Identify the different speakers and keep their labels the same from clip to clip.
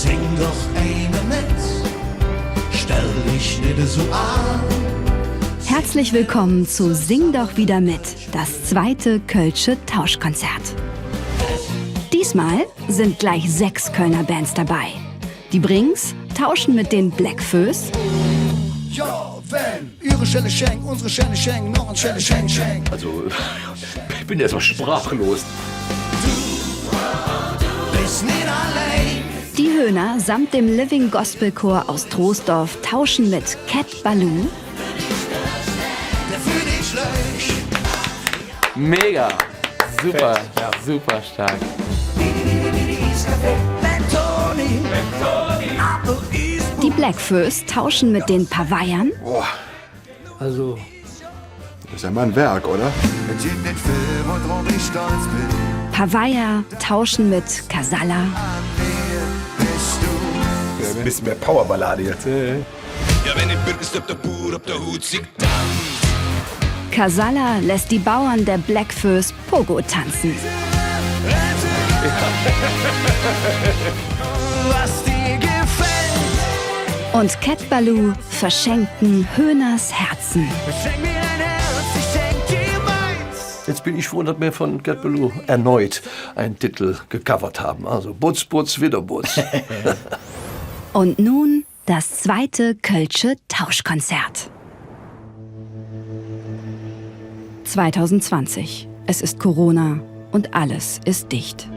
Speaker 1: Sing doch eine mit, stell dich nicht so an.
Speaker 2: Herzlich willkommen zu Sing doch wieder mit, das zweite Kölsche Tauschkonzert. Diesmal sind gleich 6 Kölner Bands dabei. Die Brings tauschen mit den Blackfoes.
Speaker 1: Ja, wenn ihre Schelle schenkt, unsere Schelle schenkt, noch ein Schelle schenkt.
Speaker 3: Also, ich bin erstmal sprachlos.
Speaker 1: Du bist nicht allein.
Speaker 2: Die Höhner samt dem Living Gospel Chor aus Troisdorf tauschen mit Cat Ballou.
Speaker 1: Der für dich lösch.
Speaker 4: Mega. Super, super stark.
Speaker 2: Die Blackfoes tauschen mit den Pavayern.
Speaker 3: Boah. Also, das ist ja mal ein Werk, oder?
Speaker 2: Pavaya tauschen mit Casalla.
Speaker 3: Ein bisschen mehr Powerballade jetzt.
Speaker 5: Ja, wenn ich bin, ist der Bur, ob der Hut sich dann.
Speaker 2: Casalla lässt die Bauern der Blackfoes Pogo tanzen.
Speaker 1: Was dir gefällt.
Speaker 2: Und Cat Ballou verschenken Höhners Herzen.
Speaker 1: Schenk mir dein Herz, ich schenk dir meins.
Speaker 3: Jetzt bin ich froh, dass wir von Cat Ballou erneut einen Titel gecovert haben. Also Butz, Butz, wieder Butz.
Speaker 2: Und nun das zweite Kölsche Tauschkonzert. 2020. Es ist Corona und alles ist dicht.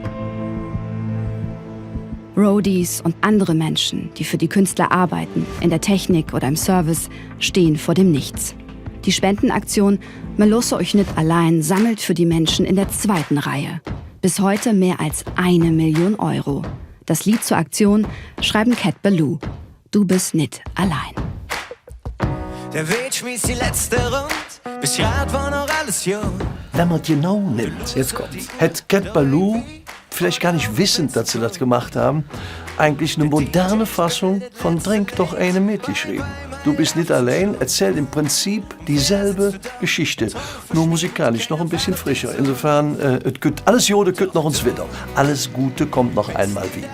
Speaker 2: Roadies und andere Menschen, die für die Künstler arbeiten, in der Technik oder im Service, stehen vor dem Nichts. Die Spendenaktion "Me losse euch nicht allein" sammelt für die Menschen in der zweiten Reihe. Bis heute mehr als 1 Million Euro. Das Lied zur Aktion schreiben Cat Ballou. Du bist nicht allein.
Speaker 1: Der Weg schmiss die letzte Rund, bis grad war noch alles jung.
Speaker 3: Wenn man genau nimmt,
Speaker 4: Jetzt kommt's.
Speaker 3: hätte Cat Ballou, vielleicht gar nicht wissend, dass sie das gemacht haben, eigentlich eine moderne Fassung von Trink doch eine mit geschrieben. Du bist nicht allein erzählt im Prinzip dieselbe Geschichte, nur musikalisch noch ein bisschen frischer. Insofern, alles Jode kütt noch uns wieder. Alles Gute kommt noch einmal wieder.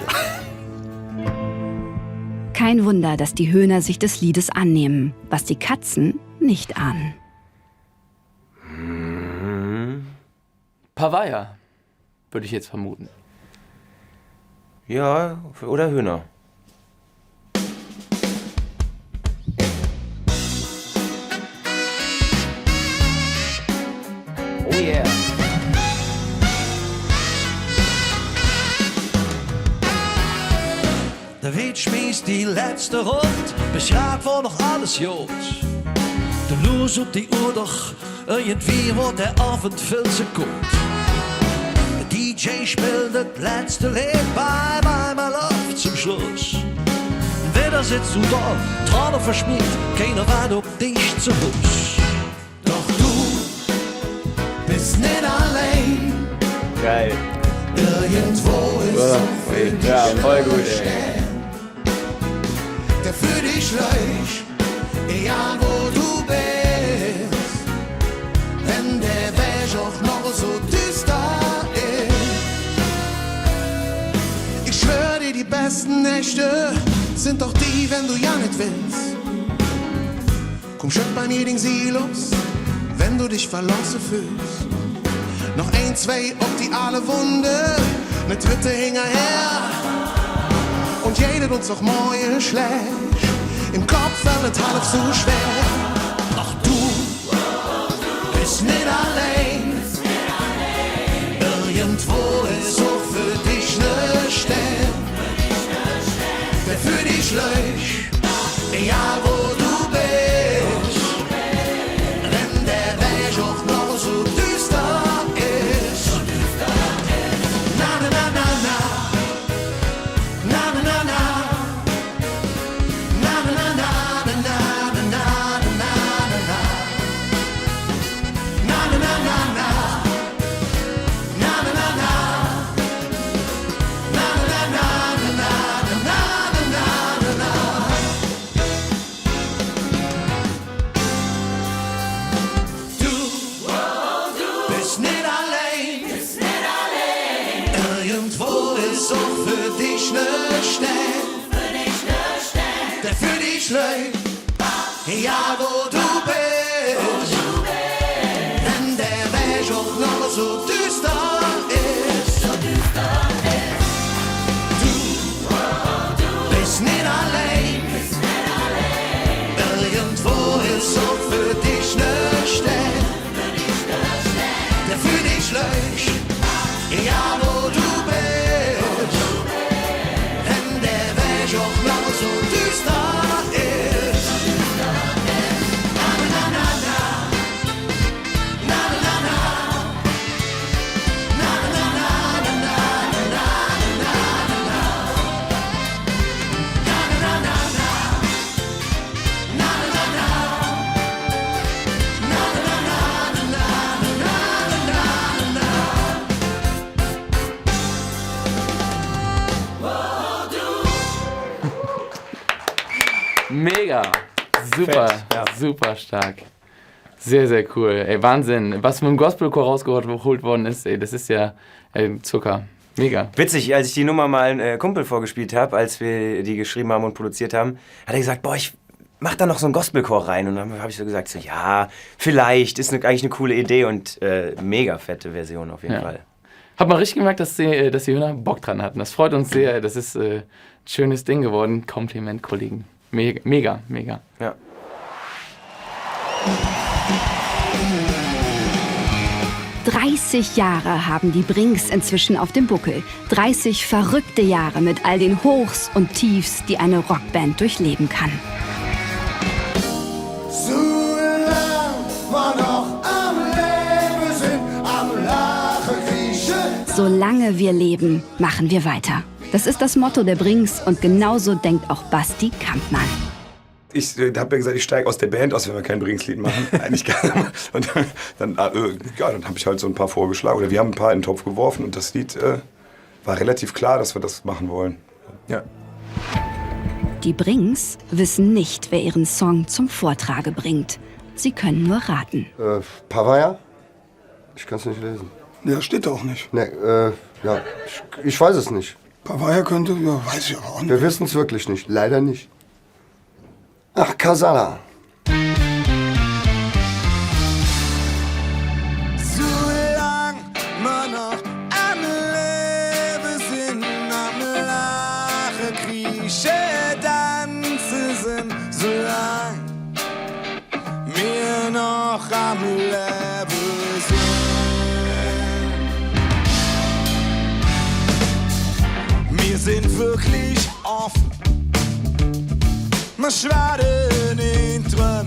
Speaker 2: Kein Wunder, dass die Höhner sich des Liedes annehmen, was die Katzen nicht ahnen.
Speaker 4: Pavaya, würde ich jetzt vermuten.
Speaker 6: Ja, oder Hühner.
Speaker 4: Oh yeah.
Speaker 1: Der Weg schmiss die letzte Rund, bis grad war noch alles jod. Du los op die Uhr, doch irgendwie wordt der Abend viel zu gut. Der DJ spielt das letzte Lied bei meiner Love zum Schluss. Wieder sitzt du da, Tränen verschmiert, keiner wartet auf dich zu Hus. Doch du bist nicht allein,
Speaker 4: Geil.
Speaker 1: irgendwo ist noch für dich
Speaker 4: Ja, voll gut,
Speaker 1: ein Stern, der für dich leucht, egal wo du bist. Wenn der Weg auch noch so düster ist. Ich schwör dir, die besten Nächte sind doch die, wenn du ja nicht willst. Komm schön bei mir den Silos, wenn du dich verlassen fühlst. Noch 1, 2 auf die alle Wunde, ne dritte hinterher. Und jeder uns noch Mäue schlägt, im Kopf wird halb so schwer. Doch du bist nicht allein, irgendwo ist auch für dich ne Stern, der für dich leucht, egal wo du bist. Wenn der Weg auch noch so düster ist. Na na na na na, na na na na, na na na na na na na na na na. Irgendwo ist auch für dich ne Stelle, dich leid, ja wo du bist, wenn der Weg auch noch so düster ist. Du bist nicht allein, irgendwo ist so für dich ne Stelle, der für dich leid, ja wo du bist, wenn der Weg auch noch so düster ist. Na na na na, na na na na, na na na na na na na na na, na na na na, na na na na, na na na na na na.
Speaker 4: Mega. Super,
Speaker 6: Fett, ja.
Speaker 4: super stark. Sehr, sehr cool. Ey, Wahnsinn. Was mit dem Gospelchor rausgeholt worden ist, ey, das ist ja Zucker. Mega.
Speaker 6: Witzig, als ich die Nummer mal einem Kumpel vorgespielt habe, als wir die geschrieben haben und produziert haben, hat er gesagt, boah, ich mach da noch so einen Gospelchor rein. Und dann habe ich so gesagt, so, ja, vielleicht, ist eigentlich eine coole Idee und mega fette Version auf jeden Fall.
Speaker 4: Hat man richtig gemerkt, dass die Höhner Bock dran hatten. Das freut uns sehr. Das ist ein schönes Ding geworden. Kompliment, Kollegen. Mega, mega.
Speaker 6: Ja.
Speaker 2: »30 Jahre haben die Brinks inzwischen auf dem Buckel. 30 verrückte Jahre mit all den Hochs und Tiefs, die eine Rockband durchleben kann.
Speaker 1: Solange wir noch am Leben sind, am Lachen kriechen.
Speaker 2: Solange wir leben, machen wir weiter. Das ist das Motto der Brinks und genauso denkt auch Basti Kampmann.
Speaker 7: Ich habe ja gesagt, ich steige aus der Band aus, wenn wir kein Brinks-Lied machen. Eigentlich gar nicht. Und dann habe ich halt so ein paar vorgeschlagen. Oder wir haben ein paar in den Topf geworfen und das Lied war relativ klar, dass wir das machen wollen. Ja.
Speaker 2: Die Brinks wissen nicht, wer ihren Song zum Vortrage bringt. Sie können nur raten.
Speaker 8: Pavaya? Ich kann es nicht lesen.
Speaker 9: Ja, steht da auch nicht.
Speaker 8: Nee, ja, ich weiß es nicht.
Speaker 9: Pavaya könnte, ja, weiß ich aber auch nicht.
Speaker 8: Wir wissen es wirklich nicht, leider nicht. Ach, Casala.
Speaker 1: Solange wir noch am Leben sind, am Lachen kriechen, tanzen sind, solange wir noch am Leben sind. Wir sind wirklich offen. Wir schwaden in Träumen.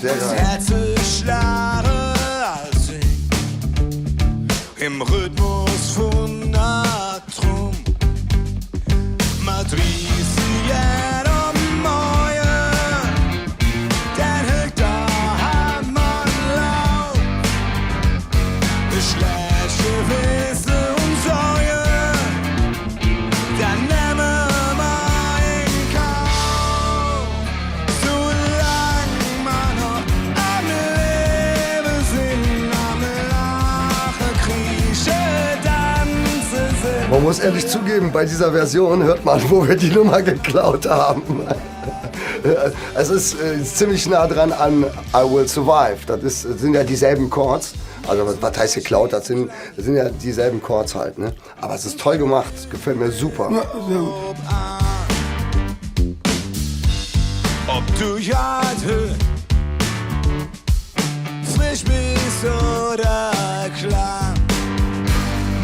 Speaker 8: Sehr
Speaker 1: Das
Speaker 8: geil.
Speaker 1: Herz ist schwerer als ich. Im Rhythmus von der Drum. Man dreht sich jedem Morgen. Dann hört der Hammer laut. Das schlechte Wissen und Sorge. Dann nehmen wir in Kauf. Solange wir noch am Leben sind, am Lachen kriechen, tanzen sind.
Speaker 8: Man muss ehrlich zugeben, bei dieser Version hört man, wo wir die Nummer geklaut haben. Es ist ziemlich nah dran an I Will Survive. Das sind ja dieselben Chords. Also was heißt geklaut? Das sind ja dieselben Chords halt. Ne? Aber es ist toll gemacht. Es gefällt mir super.
Speaker 9: Ja, sehr gut.
Speaker 1: Ob du heute frisch bist oder klar,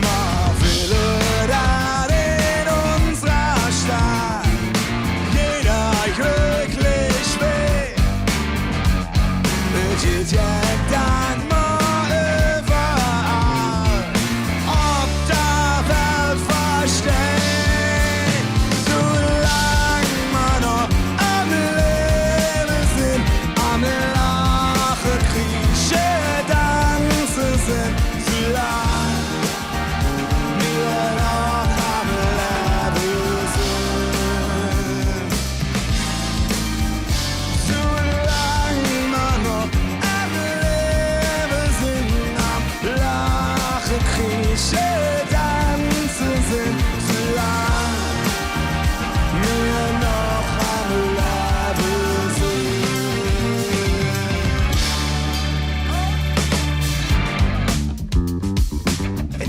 Speaker 1: man will da in unserer Stadt jeder glücklich will. Es geht ja dann mal überall, ob der Welt versteht. Solange wir noch am Leben sind, am Lachen kriechen, tanzen sind, solange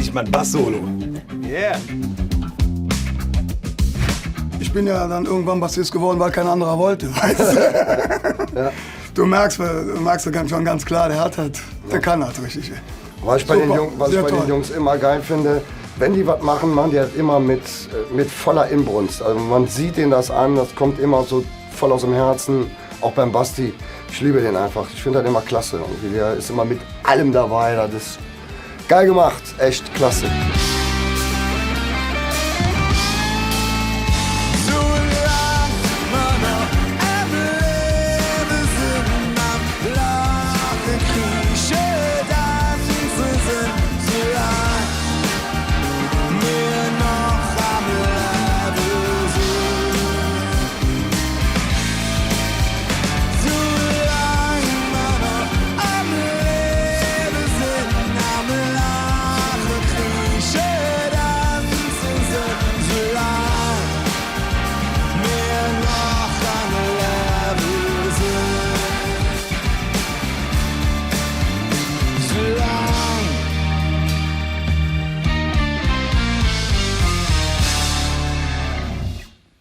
Speaker 7: endlich mal ein Bass-Solo. Yeah.
Speaker 9: Ich bin ja dann irgendwann Bassist geworden, weil kein anderer wollte. Weißt du?
Speaker 8: Ja.
Speaker 9: Du merkst schon ganz klar, der kann halt richtig.
Speaker 8: Was ich bei den Jungs immer geil finde, wenn die was machen, machen die halt immer mit voller Inbrunst. Also man sieht denen das an, das kommt immer so voll aus dem Herzen. Auch beim Basti, ich liebe den einfach. Ich finde das immer klasse. Und der ist immer mit allem dabei. Das ist geil gemacht, echt klasse.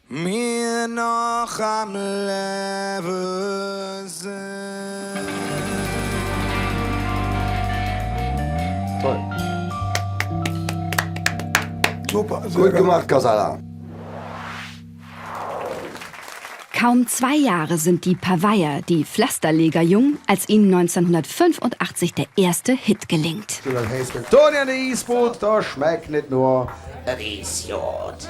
Speaker 1: Wir noch am Leben sind.
Speaker 8: Toll.
Speaker 9: Super,
Speaker 8: Gut gemacht, Casala.
Speaker 2: Kaum 2 Jahre sind die Paveier, die Pflasterleger, jung, als ihnen 1985 der erste Hit gelingt.
Speaker 8: Toni an der Eisboot, da schmeckt nicht nur ein Eisjod.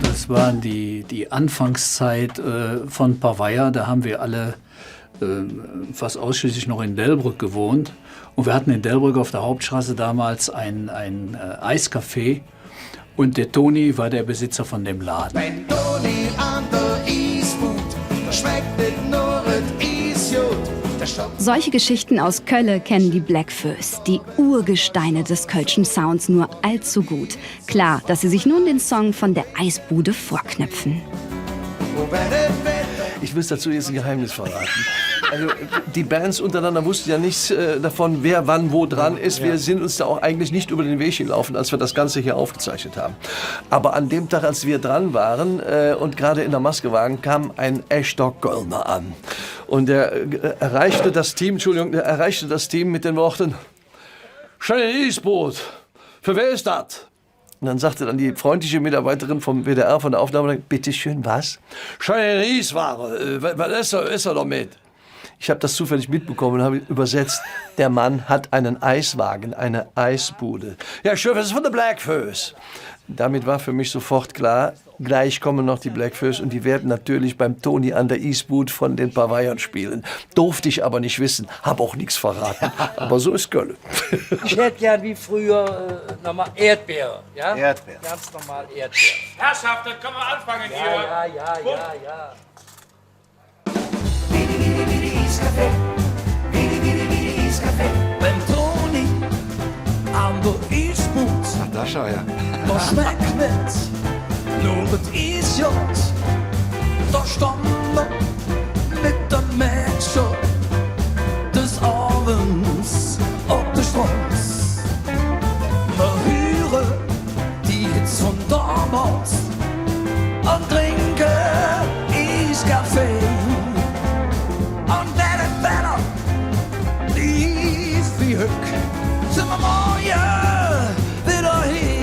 Speaker 10: Das war die Anfangszeit von Paveier. Da haben wir alle fast ausschließlich noch in Delbrück gewohnt. Und wir hatten in Delbrück auf der Hauptstraße damals ein Eiscafé. Und der Toni war der Besitzer von dem Laden.
Speaker 1: Wenn Toni an der Eisboot, da schmeckt nicht nur ein Eisjod.
Speaker 2: Solche Geschichten aus Kölle kennen die Blackfoes, die Urgesteine des kölschen Sounds, nur allzu gut. Klar, dass sie sich nun den Song von der Eisbude vorknöpfen.
Speaker 3: Ich will dazu jetzt ein Geheimnis verraten. Also, die Bands untereinander wussten ja nichts davon, wer wann wo dran ist. Wir sind uns da auch eigentlich nicht über den Weg gelaufen, als wir das Ganze hier aufgezeichnet haben. Aber an dem Tag, als wir dran waren und gerade in der Maske waren, kam ein echter Kölner an. Und er erreichte das Team mit den Worten: Schönes Eisboot, für wer ist das? Und dann sagte dann die freundliche Mitarbeiterin vom WDR von der Aufnahme: Bitte schön, was? Schöne Eisware, was ist er doch mit? Ich habe das zufällig mitbekommen und habe übersetzt: Der Mann hat einen Eiswagen, eine Eisbude. Ja, schön, das ist von der Blackfoes. Damit war für mich sofort klar, gleich kommen noch die Blackfoes und die werden natürlich beim Toni an der Eisboot von den Paveiern spielen. Durfte ich aber nicht wissen, habe auch nichts verraten. Aber so ist Köln.
Speaker 11: Ich hätte gern wie früher nochmal Erdbeere. Ja?
Speaker 8: Erdbeere.
Speaker 11: Ganz normal Erdbeere.
Speaker 5: Herrschaft, dann können wir anfangen hier.
Speaker 11: Ja.
Speaker 1: Wenn Toni an der Eisboot,
Speaker 7: Da schau her.
Speaker 1: da schmeckt nicht nur das Eisjod. Da stand er mit dem Mädchen des Abends auf der Straße. Wir hören die Hits von damals und trinken Eiskaffee. Und wenn es Wetter lief wie Höck, sind wir morgen wieder hier.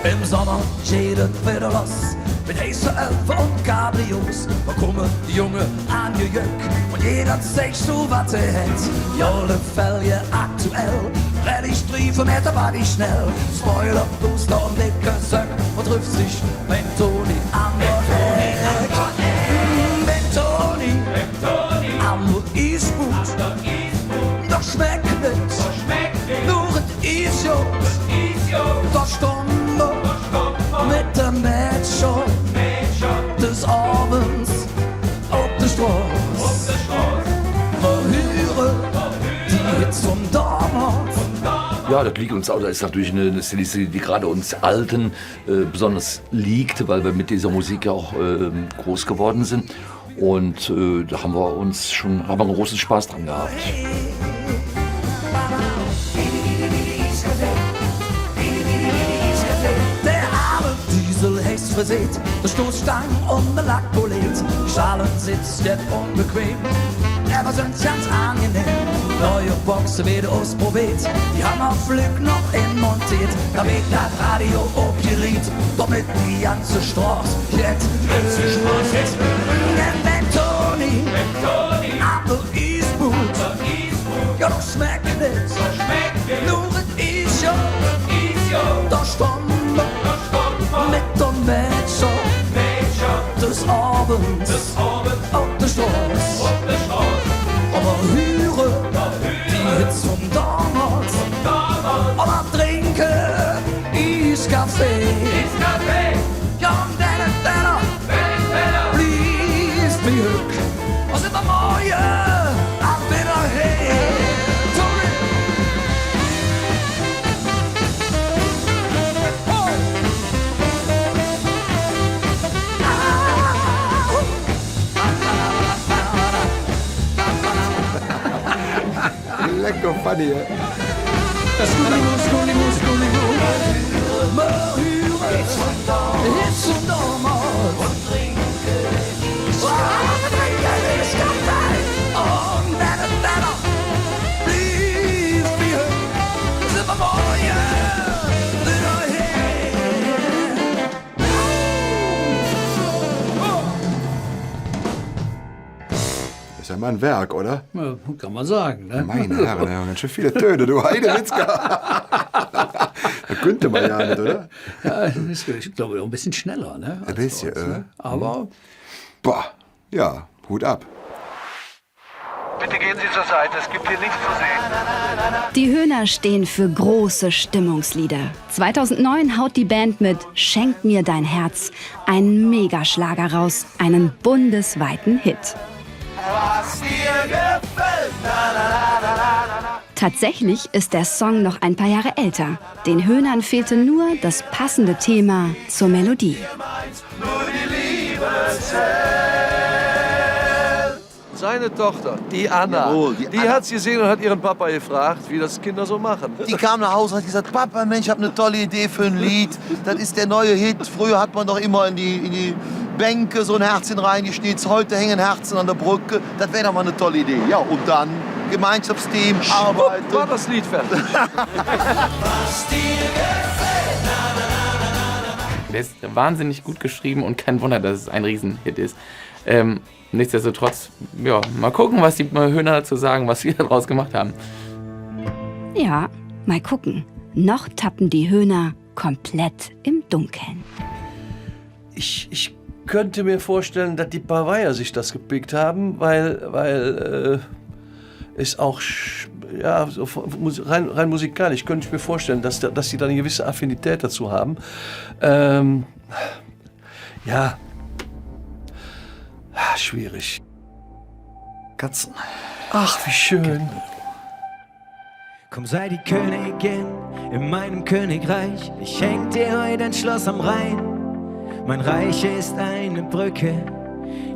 Speaker 1: Im Sommer steht wieder los mit heißen Elfen und Cabrios. Da kommen die Jungen an ihr Jöck und jeder sagt so, was er hat. Jolle Fälle aktuell, ready Striefen mit der Body schnell. Spoiler, Booster und dicke Söck und trifft sich mit Toni an der Heck. Mit Toni an der Eisboot, doch schmeckt nicht nur ein Eisjod. Da stand er mit dem Mädchen des Abends auf der Straße. Wir hören die Hits von damals.
Speaker 12: Ja, das liegt uns auch. Das ist natürlich eine Stilistik, die gerade uns Alten besonders liegt, weil wir mit dieser Musik ja auch groß geworden sind. Und da haben wir einen großen Spaß dran gehabt.
Speaker 13: Verseht, der Stoßstangen und der Lackpolit. Schalensitz steht unbequem, aber sonst ganz angenehm. Neue Boxen wieder ausprobiert, die haben auf Glück noch montiert. Damit das Radio aufgeriet, damit die ganze Straße jetzt wenn Toni ab der Eastboot, ja doch schmeckt es, nur es ist ja, da stand mit der Mädchen des Abends auf der Straße. Aber höre die Hits von damals, aber trinke Eiskaffee. Ja, und dann blies mir Glück aus immer Morgen ab wieder her.
Speaker 8: Lecker funny, ja.
Speaker 13: Hits von damals und trinke Eiskaffee. Und dann blies mir aus immer Morgen wieder her.
Speaker 7: Ist ja mal ein Werk, oder?
Speaker 10: Ja, kann man sagen, ne?
Speaker 7: Meine Herren, ja, ganz schön viele Töne, du Heidewitzka. Das könnte man ja nicht, oder?
Speaker 10: Ja, das ist, ich glaube, ein bisschen schneller, ne?
Speaker 7: Ein bisschen,
Speaker 10: ne? Aber...
Speaker 7: Boah, ja, Hut ab.
Speaker 3: Bitte gehen Sie zur Seite, es gibt hier nichts zu sehen.
Speaker 2: Die Höhner stehen für große Stimmungslieder. 2009 haut die Band mit Schenk mir dein Herz einen Megaschlager raus, einen bundesweiten Hit.
Speaker 13: Was dir gefällt,
Speaker 2: Tatsächlich ist der Song noch ein paar Jahre älter. Den Höhnern fehlte nur das passende Thema zur Melodie.
Speaker 13: nur die Liebe zählt.
Speaker 3: Seine Tochter, die Anna,
Speaker 14: Jawohl,
Speaker 3: die hat's gesehen und hat ihren Papa gefragt, wie das Kinder so machen.
Speaker 14: Die kam nach Hause und hat gesagt, Papa, Mensch, ich habe eine tolle Idee für ein Lied. Das ist der neue Hit. Früher hat man doch immer in die Bänke so ein Herzchen reingeschnitzt. Heute hängen Herzen an der Brücke. Das wäre doch mal eine tolle Idee. Ja, und dann Gemeinschaftsteam, arbeiten.
Speaker 3: War das Lied fertig.
Speaker 13: Was dir gefällt,
Speaker 4: Der ist wahnsinnig gut geschrieben und kein Wunder, dass es ein Riesenhit ist. Nichtsdestotrotz, ja, mal gucken, was die Höhner dazu sagen, was sie daraus gemacht haben.
Speaker 2: Ja, mal gucken. Noch tappen die Höhner komplett im Dunkeln.
Speaker 3: Ich könnte mir vorstellen, dass die Bavaria sich das gepickt haben, weil es auch, ja, so rein musikalisch könnte ich mir vorstellen, dass sie da eine gewisse Affinität dazu haben. Ja, schwierig.
Speaker 14: Katzen.
Speaker 3: Ach, wie schön.
Speaker 15: Komm, sei die Königin in meinem Königreich. Ich schenk dir heute ein Schloss am Rhein. Mein Reich ist eine Brücke,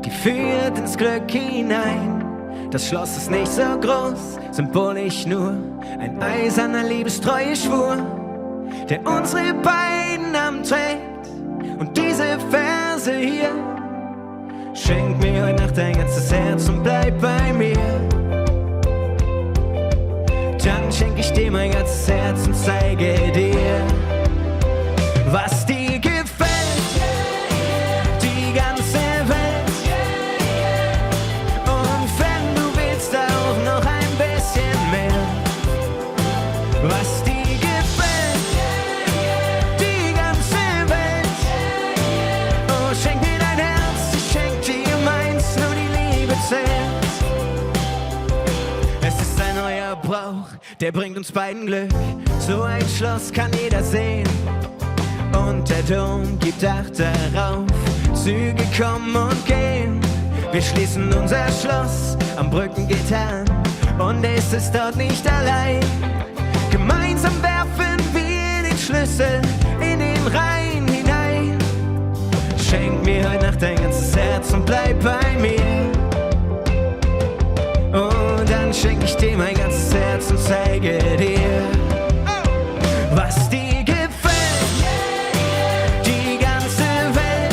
Speaker 15: die führt ins Glück hinein. Das Schloss ist nicht so groß, symbolisch nur ein eiserner liebestreuer Schwur, der unsere beiden Namen trägt. Und diese Verse hier: Schenk mir heute Nacht dein ganzes Herz und bleib bei mir. Dann schenk ich dir mein ganzes Herz und zeige dir, was dir gefällt. Die ganze Welt. Und wenn du willst, auch noch ein bisschen mehr. Was dir gefällt. Die ganze Welt. Oh, schenk mir dein Herz, ich schenk dir meins, nur die Liebe zählt. Es ist ein neuer Brauch, der bringt uns beiden Glück. So ein Schloss kann jeder sehen. Und der Dom gibt Acht darauf. Züge kommen und gehen. Wir schließen unser Schloss am Brückengittern. Und es ist dort nicht allein. Gemeinsam werfen wir den Schlüssel in den Rhein hinein. schenk mir heute Nacht dein ganzes Herz und bleib bei mir. Und dann schenk ich dir mein ganzes Herz und zeige dir, was dir gefällt, die ganze Welt.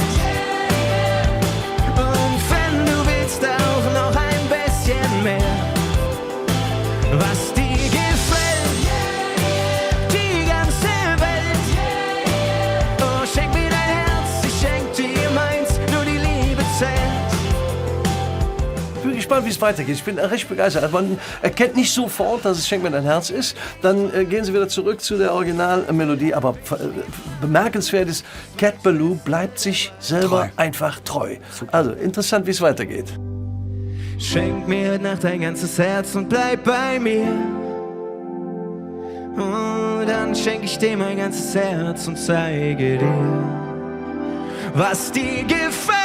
Speaker 15: Und wenn du willst, auch noch ein bisschen mehr, was dir gefällt, die ganze Welt. Oh, schenk mir dein Herz, ich schenk dir meins, nur die Liebe zählt.
Speaker 3: Ich bin gespannt, wie es weitergeht. Ich bin recht begeistert. Man erkennt nicht sofort, dass es Schenk mir dein Herz ist. Dann gehen sie wieder zurück zu der Originalmelodie. Aber bemerkenswert ist, Cat Ballou bleibt sich selber einfach treu. Also interessant, wie es weitergeht.
Speaker 15: Schenk mir heute Nacht dein ganzes Herz und bleib bei mir. Und dann schenk ich dir mein ganzes Herz und zeige dir, was dir gefällt.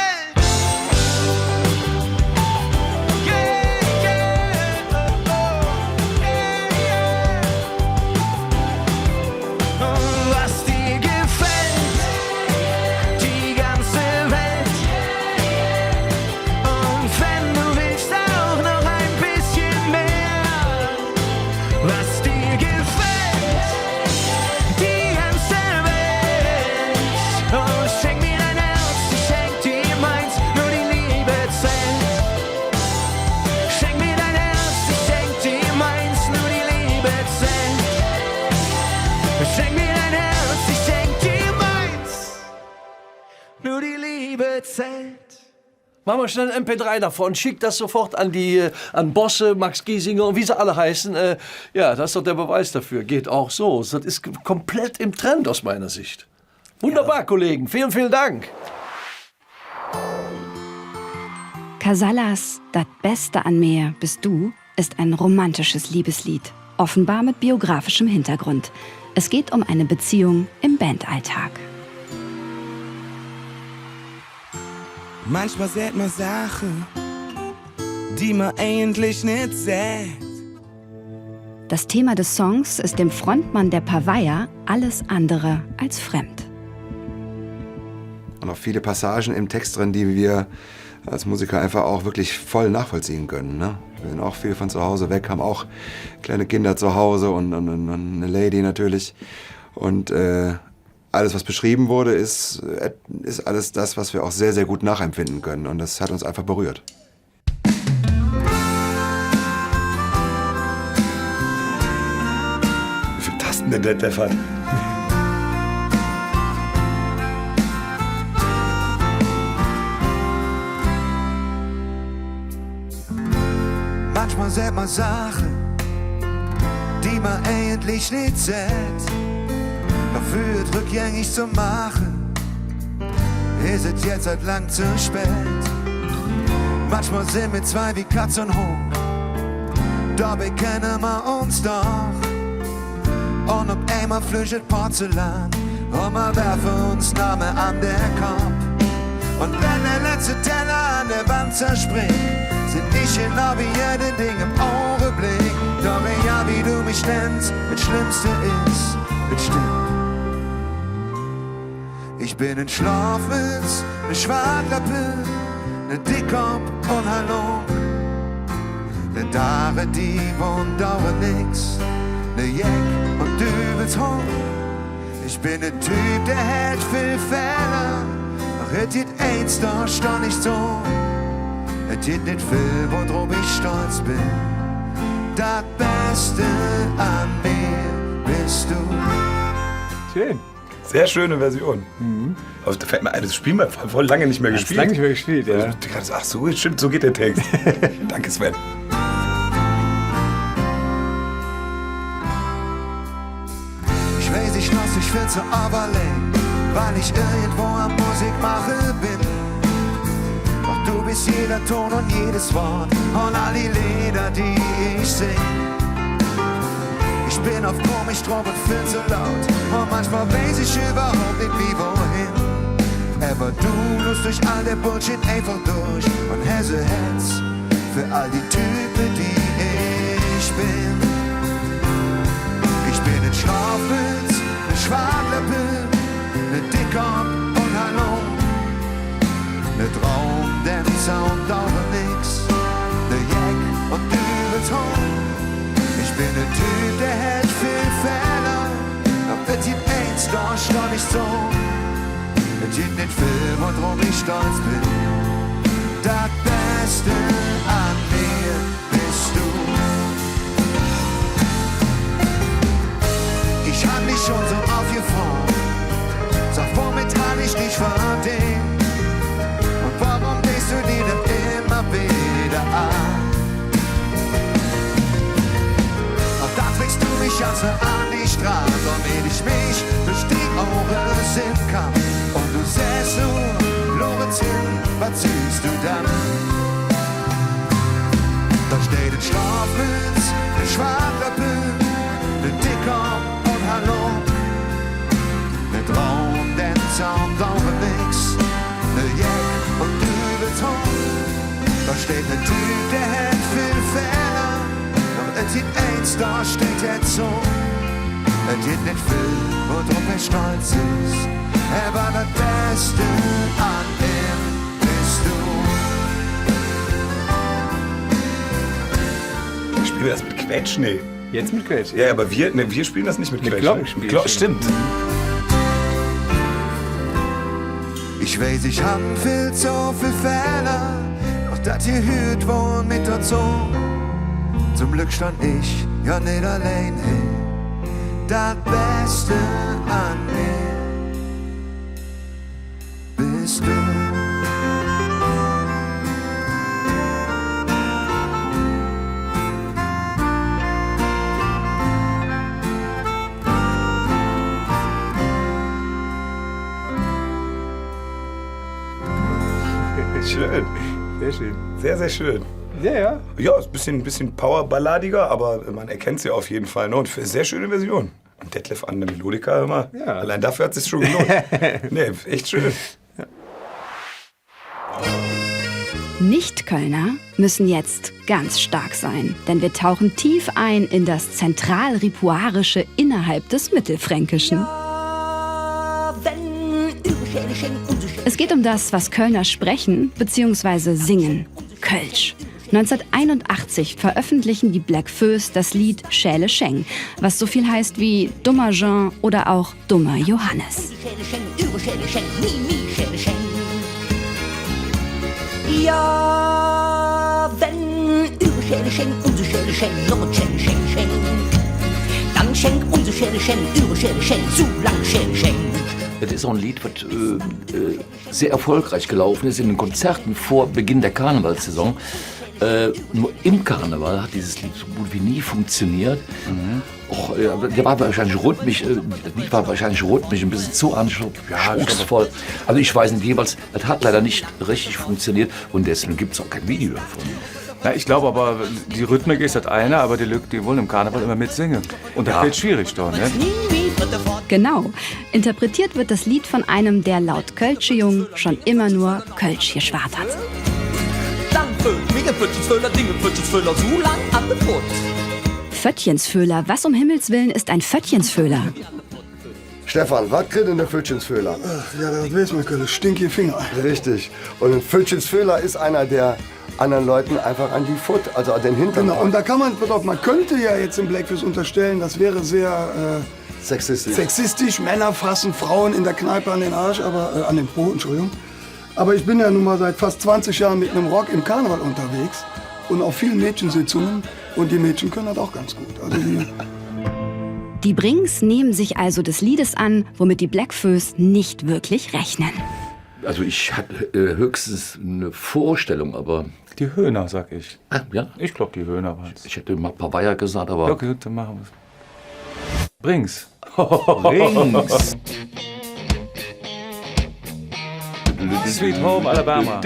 Speaker 15: Was dir gefällt, die ganze Welt. Und wenn du willst, auch noch ein bisschen mehr. Was dir gefällt, die ganze Welt. Oh, schenk mir dein Herz, ich schenk dir meins, nur die Liebe zählt. Schenk mir dein Herz, ich schenk dir meins, nur die Liebe zählt. Schenk mir dein Herz, ich schenk dir meins, nur die Liebe zählt.
Speaker 3: Machen wir schnell ein MP3 davon, schickt das sofort an Bosse, Max Giesinger und wie sie alle heißen. Ja, das ist doch der Beweis dafür. Geht auch so. Das ist komplett im Trend aus meiner Sicht. Wunderbar, Kollegen. Vielen, vielen Dank.
Speaker 2: Casallas Dat Beste an mir bist du ist ein romantisches Liebeslied, offenbar mit biografischem Hintergrund. Es geht um eine Beziehung im Bandalltag.
Speaker 16: Manchmal sieht man Sachen, die man eigentlich nicht sieht.
Speaker 2: Das Thema des Songs ist dem Frontmann der Pavaya alles andere als fremd.
Speaker 7: Und auch viele Passagen im Text drin, die wir als Musiker einfach auch wirklich voll nachvollziehen können. Ne? Wir sind auch viel von zu Hause weg, haben auch kleine Kinder zu Hause und eine Lady natürlich. Und alles, was beschrieben wurde, ist alles das, was wir auch sehr, sehr gut nachempfinden können. Und das hat uns einfach berührt. Wie viele Tasten denn der Depp hat?
Speaker 16: Manchmal sieht man Sachen, die man eigentlich nicht sieht. Dafür rückgängig zu machen, ist es jetzt seit lang zu spät. Manchmal sind wir zwei wie Katz und Hund, dabei kennen wir uns doch. Und auf einmal flüchtet Porzellan und wir werfen uns Namen an der Kopf. Und wenn der letzte Teller an der Wand zerspringt, sind ich genau wie jede Ding im Augenblick. Doch ja, wie du mich nennst, das Schlimmste ist, das stimmt. Ich bin ein Schlafwitz, eine Schwartlappe, eine Dickkopf und Hallo. Ne Dare, die und dauert nix, ne Jack und übelst hoch. Ich bin ein Typ, der hält viel Fehler, doch es geht eins, da stand nicht so. Es geht nicht viel, worauf ich stolz bin. Das Beste an mir bist du.
Speaker 7: Schön. Sehr schöne Version. Aber da fällt mir ein, das Spiel mal voll lange nicht mehr gespielt.
Speaker 12: Lange nicht mehr gespielt, ja.
Speaker 7: Ach so, stimmt, so geht der Text. Danke, Sven.
Speaker 16: Ich weiß, ich lass dich viel zu überlegen, weil ich irgendwo am Musik mache bin. Doch du bist jeder Ton und jedes Wort und all die Lieder, die ich sing. Ich bin oft komisch drauf und viel zu laut und manchmal weiß ich überhaupt nicht wie wohin. Aber du musst durch all der Bullshit einfach durch und hässe Herz für all die Typen, die ich bin. Ich bin ein Schlafwitz, ein Schwartlappe, ein Dickkopf und Hallo. Sound dauert nix. Der Jack und Dübelton. Ich bin der Typ, der hält viel Fehler. Aber es gibt eins, da stand ich so. Es gibt nicht viel, worum ich stolz bin. Das Beste an mir bist du. Ich hab dich schon so aufgefroren. Sag, womit hab ich dich verdient? Und warum gehst du dir denn immer wieder an? Und da trägst du mich also an die Straße, damit ich mich durch die Augen sehen kann. Und du sähst nur, Lorenz hin, was siehst du dann? Da steht ein Schlafmütz, ein Schwartlöppel, ein Dicker und Hallo. Ein Traum, den Zaun dauert nix, ne Jack und Dübelton. Da steht ein Typ, der hat viel Fehler. Doch es gibt eins, da steht jetzt so. Es gibt nicht viel, worauf er stolz ist. Er war das Beste an ihm, bist du.
Speaker 7: Spielen wir das mit Quetschnee?
Speaker 17: Jetzt mit Quetsch?
Speaker 7: Ja, aber wir spielen das nicht mit Quetsch.
Speaker 17: Mit Glocken.
Speaker 7: Stimmt.
Speaker 16: Ich weiß, ich hab viel zu viel Fehler, doch das hier hüt wohl mit dazu. Zum Glück stand ich ja nicht allein hin. Das Beste an mir bist du.
Speaker 7: Schön.
Speaker 17: Sehr schön.
Speaker 7: Sehr, sehr schön.
Speaker 17: Ja.
Speaker 7: Ja, ist ein bisschen powerballadiger, aber man erkennt sie auf jeden Fall. Ne? Und für sehr schöne Version. Und Detlef an der Melodika immer. Ja. Allein dafür hat es sich schon gelohnt. Nee, echt schön. Ja.
Speaker 2: Nicht-Kölner müssen jetzt ganz stark sein, denn wir tauchen tief ein in das Zentralripuarische innerhalb des Mittelfränkischen. Es geht um das, was Kölner sprechen bzw. singen, Kölsch. 1981 veröffentlichen die Black Föß das Lied Schäle Scheng, was so viel heißt wie Dummer Jean oder auch Dummer Johannes.
Speaker 13: Ja, wenn ihre Schäle schenkt, unsere Schäle schenkt, noch ein Schäle schenkt, schenkt. Dann schenkt unsere Schäle schenkt, ihre Schäle schenkt, zu lang Schäle schenkt.
Speaker 12: Das ist auch ein Lied, was sehr erfolgreich gelaufen ist in den Konzerten vor Beginn der Karnevalssaison. Nur im Karneval hat dieses Lied so gut wie nie funktioniert. Der war wahrscheinlich rhythmisch, das Lied war wahrscheinlich rhythmisch ein bisschen zu anspruchsvoll. Also ich weiß nicht jeweils, das hat leider nicht richtig funktioniert und deswegen gibt es auch kein Video davon.
Speaker 17: Ja, ich glaube aber, die Rhythmik ist das eine, aber die wollen im Karneval immer mitsingen. Und das wird schwierig da, ne?
Speaker 2: Genau. Interpretiert wird das Lied von einem, der laut Kölsche Jung schon immer nur Kölsch geschwart hat. Föttchensföhler, was um Himmels Willen ist ein Föttchensföhler?
Speaker 8: Stefan, was kriegt denn der Föttchensföhler?
Speaker 9: Ja, das weiß man, das stinkige Finger.
Speaker 8: Richtig. Und ein Föttchensföhler ist einer, der anderen Leuten einfach an die Foot, also an den Hintern.
Speaker 9: Genau, und da kann man könnte ja jetzt im Blackfist unterstellen, das wäre sehr sexistisch. Männer fassen Frauen in der Kneipe an den Arsch, aber an den Po, Entschuldigung. Aber ich bin ja nun mal seit fast 20 Jahren mit einem Rock im Karneval unterwegs und auf vielen Mädchensitzungen und die Mädchen können das auch ganz gut. Also
Speaker 2: die Brings nehmen sich also des Liedes an, womit die Black Föß nicht wirklich rechnen.
Speaker 12: Also ich hatte höchstens eine Vorstellung, aber...
Speaker 17: Die Höhner, sag ich.
Speaker 12: Ah, ja?
Speaker 17: Ich glaube, die Höhner waren es.
Speaker 12: Ich hätte mal Pavaya gesagt, aber...
Speaker 17: Ja, gut, dann machen wir es. Brings. Brings. Sweet Home Alabama.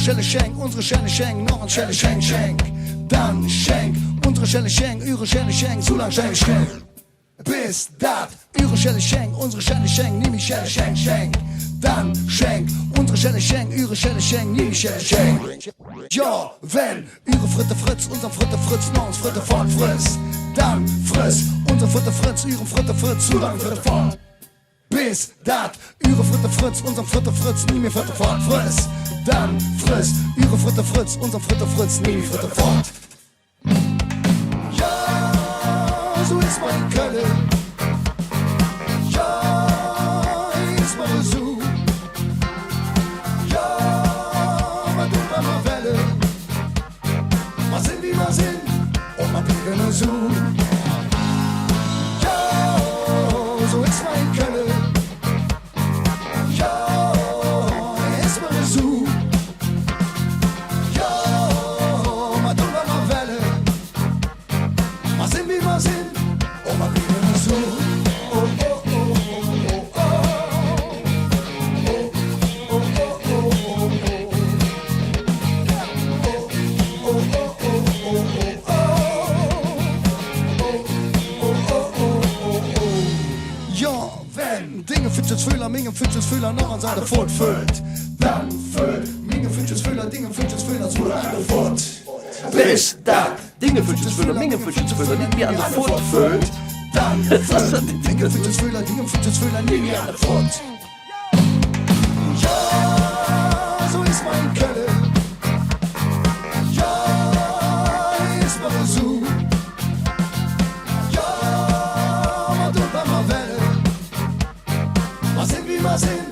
Speaker 9: Schelle schenk, unsere Schelle schenk, noch ein Schelle schenk, schenk. Dann schenk, unsere Schelle schenk, ihre Schelle schenk, so lang schenk, schenk. Bis dat, ihre Schelle schenk, unsere Schelle schenk, nimm die Schelle schenk, schenk. Dann schenk, unsere Schelle schenk, ihre Schelle schenk, nimm die Schelle schenk. Ja, wenn ihre Fritte Fritz, unser Fritte Fritz, noch uns Fritte fort friss. Dann friss, unser Fritte Fritz, ihre Fritte Fritz, so lang Fritte fort. Bis dat, ihre Fritte Fritz, unser Fritte Fritz, nimm mir Fritte fort friss. Dann friss, ihre Fritte Fritz, unser Fritte Fritz, nimm die Fritte fort. Ja, so ist mein Kölle. Ja, ist meine Zoo. Ja, man tut mal Welle. Was sind wie wir sind, und man blieb eine Zoo. Ja, so ist mein Kölle. Ja, ist meine Zoo. Ja, man tut mal Welle. Was sind wie wir sind, und man blieb eine Zoo. Oh, oh, oh, oh, oh, ja, wenn Dinge Fühler, Minge Fühler noch an seine Furt füllt, dann füllt Minge Fühler, Dinge Fühler so lange fort. Bis da
Speaker 3: Dinge Fühler, Minge Fühler, nicht mehr an der Furt füllt.
Speaker 9: Dann füllt Dinge Fühler, nicht mehr an der Furt. Ja, so ist mein Kölle. Ja, ist meine Zoo. Ja, man tut mal Welle. Was sind wie wir sind,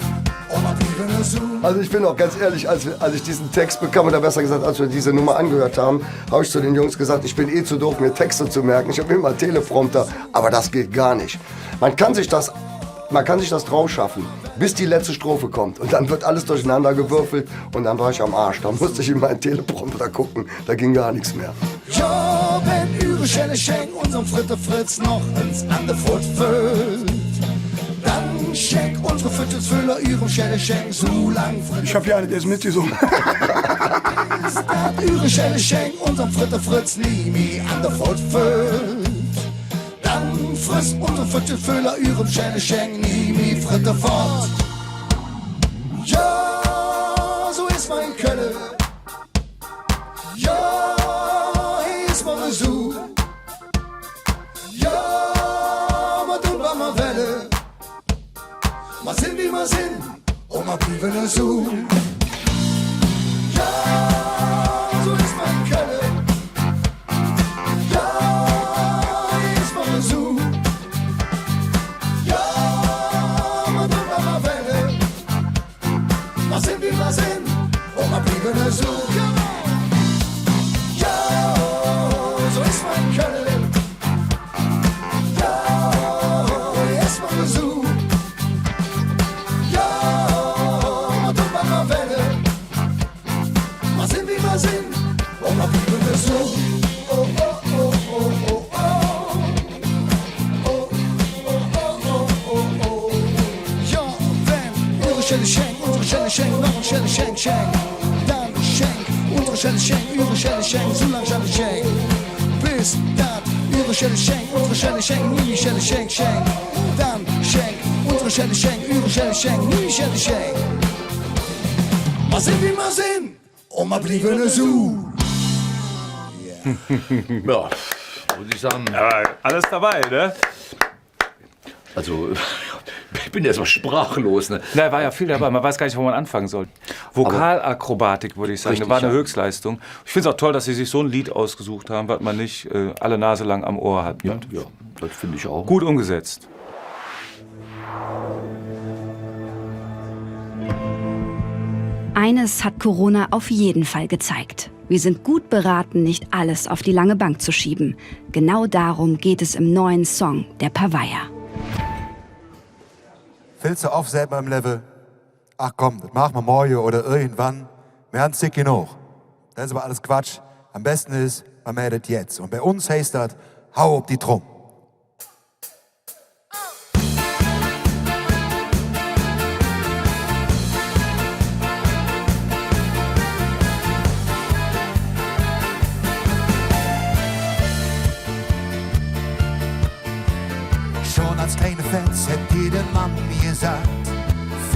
Speaker 9: und man blieb eine Zoo.
Speaker 8: Also ich bin auch ganz ehrlich, als ich diesen Text bekam, oder besser gesagt, als wir diese Nummer angehört haben, habe ich zu den Jungs gesagt, ich bin eh zu doof, mir Texte zu merken. Ich habe immer einen Teleprompter, aber das geht gar nicht. Man kann sich das drauf schaffen, bis die letzte Strophe kommt. Und dann wird alles durcheinander gewürfelt und dann war ich am Arsch. Da musste ich in meinen Teleprompter gucken, da ging gar nichts mehr.
Speaker 9: Ja, wenn ihre Schelle schenk, unserem Fritte Fritz noch ins andere Furt füllt. Dann schenk unsere Füller, ihrem Schelle schenk, so lang Fritte. Ich hab hier eine, der ist mitgesungen. Ihre Schelle schenk, unserem Fritte Fritz, nie mi an der Furt füllt. Dann frisst unsere Füller, ihrem Schelle schenk, nie mi Fritte fort. Ja, so ist mein Kölle. Ja, ist meine Zoo. Ja, man tut mal Welle. Man sind wie man sind, und man blieb eine Zoo. Ja, so ist mein Kölle. Ja, ist meine Zoo. Ja, man tut mal Welle. Man sind wie man sind, und man blieb eine Zoo. Ja, so ist mein Kölle. Ja, ist meine Zoo. Schelle schenk, unsere Schelle schenk, noch ein Schelle schenk, schenk. Dann schenk, unsere Schelle schenk, ihre Schelle schenk, so lang Schelle schenk. Bis dat, ihre Schelle schenk, unsere Schelle schenk, nie die Schelle schenk, schenk. Dann schenk, unsere Schelle schenk, ihre Schelle schenk, nie die Schelle schenk. Wir sind wie wir sind, und wir blieben eine Zoo.
Speaker 12: Ja, muss ich sagen.
Speaker 17: Aber alles dabei, ne?
Speaker 12: Also, ich bin erstmal sprachlos. Ne?
Speaker 17: Da war ja viel dabei, man weiß gar nicht, wo man anfangen soll. Vokalakrobatik, würde ich sagen,
Speaker 12: Richtig,
Speaker 17: war eine
Speaker 12: ja.
Speaker 17: Höchstleistung. Ich finde es auch toll, dass Sie sich so ein Lied ausgesucht haben, was man nicht alle Nase lang am Ohr hat. Ne?
Speaker 12: Ja, das finde ich auch.
Speaker 17: Gut umgesetzt.
Speaker 2: Eines hat Corona auf jeden Fall gezeigt. Wir sind gut beraten, nicht alles auf die lange Bank zu schieben. Genau darum geht es im neuen Song der Pavaya.
Speaker 18: Willst du aufsehen beim Level? Ach komm, das machen wir morgen oder irgendwann. Wir haben sick genug. Das ist aber alles Quatsch. Am besten ist, man meldet jetzt. Und bei uns heißt das, hau auf die Drum.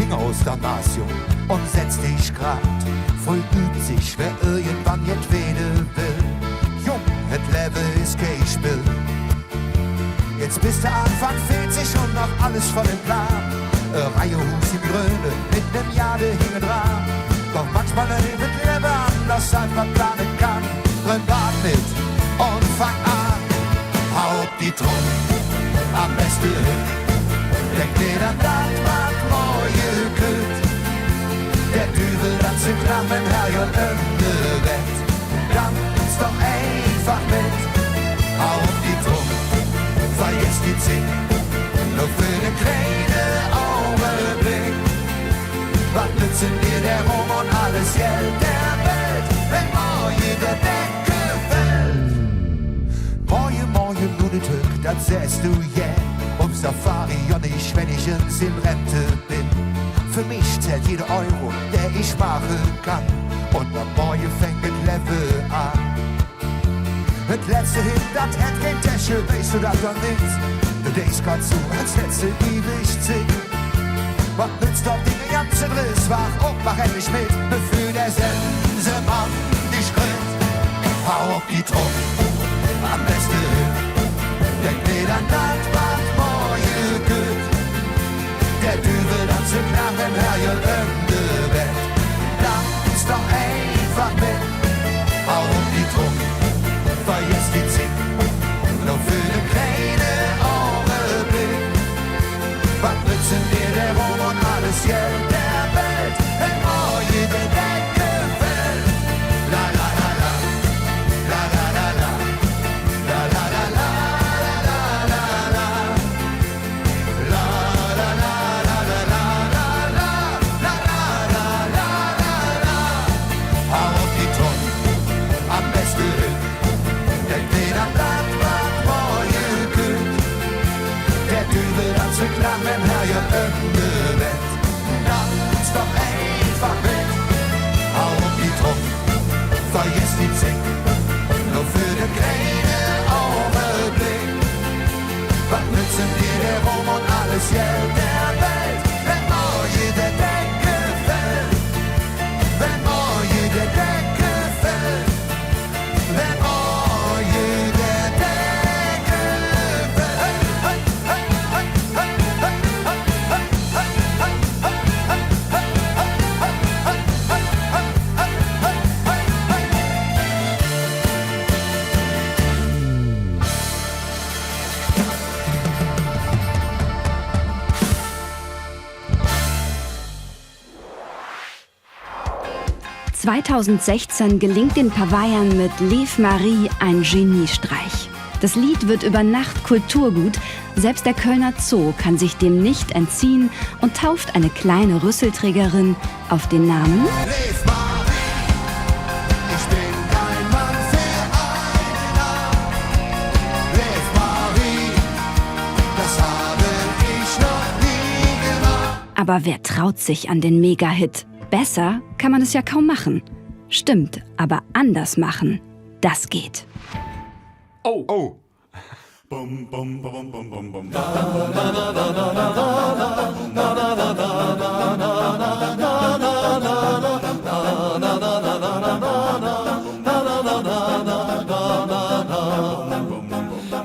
Speaker 18: Spring aus der Nation und setz dich grad. Voll übt sich, wer irgendwann jetzt wede will. Jung, het Level ist kein Spiel. Jetzt bist du Anfang 40 und noch alles voll im Plan. Reihe Hus im Grüne, mit nem Jade hinge dran. Doch manchmal lebt Leben anders, als man planen kann. Renn Bad mit und fang an. Hau die Truppe, am besten hin. Denk dir an das, was morgen kühlt. Der Dübel, das sind Lampen, Herr und Ende Wett. Dann ist doch einfach mit. Hau die Truppe, vergiss die Zing. Nur für den kleinen Augenblick. Was nützen dir der Ruhm und alles Geld der Welt, wenn morgen der Decke fällt? Morgen, nur die Tück, das sähst du yeah. Um Safari und ich, wenn ich in Rente bin. Für mich zählt jeder Euro, der ich machen kann. Und am Morgen fängt mit Level an. Mit letzte Hit, das hat kein Tasche, weißt du das doch nicht? Du denkst grad so, als hättest du ewig zing. Was nützt doch die ganze Riss, wach auf, mach endlich mit. Für der Sensenmann dich kriegt. Hau auf die Truppe, am besten hin. Denk dir an das, was morgen geht. Der Dübel, das sind nach dem Herrn Ende Bett. Dann ist doch einfach mit. Hau auf die Truppe, vergiss die Zick. Nur für den kleinen Augenblick. Was nützen dir der Ruhm und alles Geld der Welt, wenn morgen der Decke fällt? La la la la, la la la la, la la la la, la la la la, la la la la la la la, la la la la. Hau auf die Truppe, am besten hin. Denk dir an das, was morgen kühlt. Der Dübel, das wird lang, wenn Herr Ende Wett. Dann ist doch einfach mit. Hau auf die Truppe, vergiss die Zick. Nur für den kleinen Augenblick. Was nützen dir der Ruhm und alles Geld der Welt, wenn morgen der Decke fällt? Wenn morgen der Decke fällt. Wenn morgen der Decke fällt.
Speaker 2: ...2016 gelingt den Pavayern mit Lev Marie ein Geniestreich. Das Lied wird über Nacht Kulturgut. Selbst der Kölner Zoo kann sich dem nicht entziehen und tauft eine kleine Rüsselträgerin auf den Namen
Speaker 18: Lev Marie, ich bin kein Mann für einen Namen. Lev Marie, das habe ich noch nie gemacht.
Speaker 2: Aber wer traut sich an den Mega-Hit? Besser kann man es ja kaum machen. Stimmt, aber anders machen, das geht.
Speaker 17: Oh. Oh.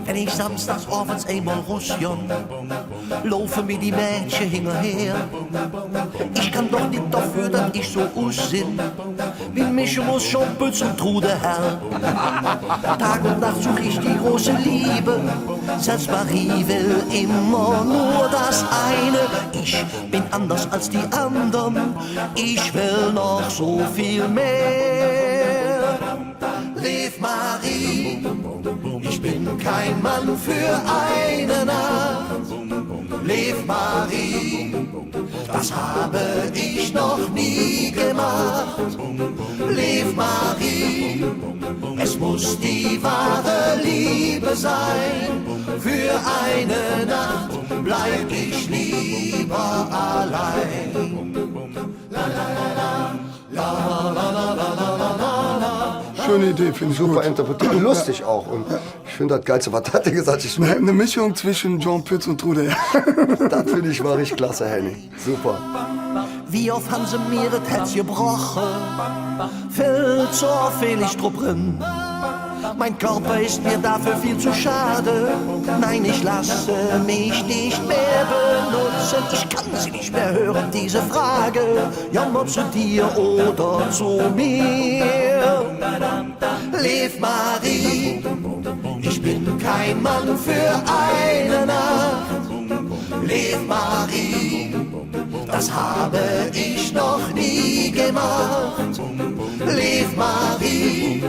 Speaker 14: Wenn ich samstags abends einmal Russion, laufen mir die Mädchen hinterher. Ich kann doch nicht dafür, dass ich so aussinn. Wie mich muss schon Bützen Trude Herr. Tag und Nacht such ich die große Liebe. Selbst Marie will immer nur das eine. Ich bin anders als die anderen. Ich will noch so viel mehr. Lev Marie, ich bin kein Mann für eine Nacht. Lev Marie, das habe ich noch nie gemacht. Lev Marie, es muss die wahre Liebe sein. Für eine Nacht bleib ich lieber allein. La la la la, la la la la la la la.
Speaker 9: Schöne Idee, finde ich.
Speaker 8: Super
Speaker 9: gut.
Speaker 8: interpretiert und lustig auch. Und ich finde das Geilste, was hat er gesagt?
Speaker 9: Eine Mischung zwischen John Pütz und Trude.
Speaker 8: Das finde ich war richtig klasse, Henning. Super.
Speaker 14: Wie oft haben sie mir das Herz gebrochen? Viel zu oft fehl ich drauf drin. Mein Körper ist mir dafür viel zu schade. Nein, ich lasse mich nicht mehr benutzen. Ich kann sie nicht mehr hören, diese Frage. Ja, nur zu dir oder zu mir. Lev Marie, ich bin kein Mann für eine Nacht. Lev Marie, das habe ich noch nie gemacht. Lev Marie,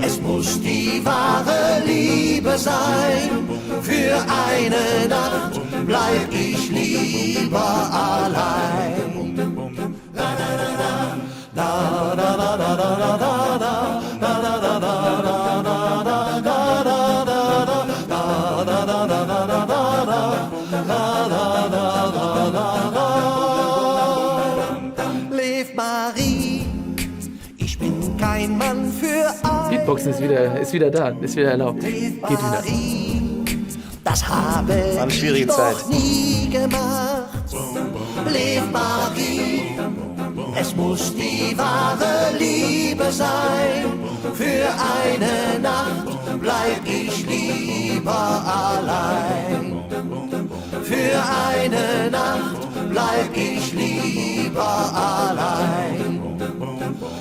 Speaker 14: es muss die wahre Liebe sein. Für eine Nacht bleib ich lieber allein. Lev Marie, ich bin kein Mann für
Speaker 4: Beatboxen ist wieder da, ist wieder erlaubt. Geht wieder.
Speaker 6: War
Speaker 14: Das habe
Speaker 6: eine
Speaker 14: ich
Speaker 6: schwierige Zeit.
Speaker 14: noch nie gemacht. Lev Marie, es muss die wahre Liebe sein. Für eine Nacht bleib ich lieber allein. Für eine Nacht bleib ich lieber allein.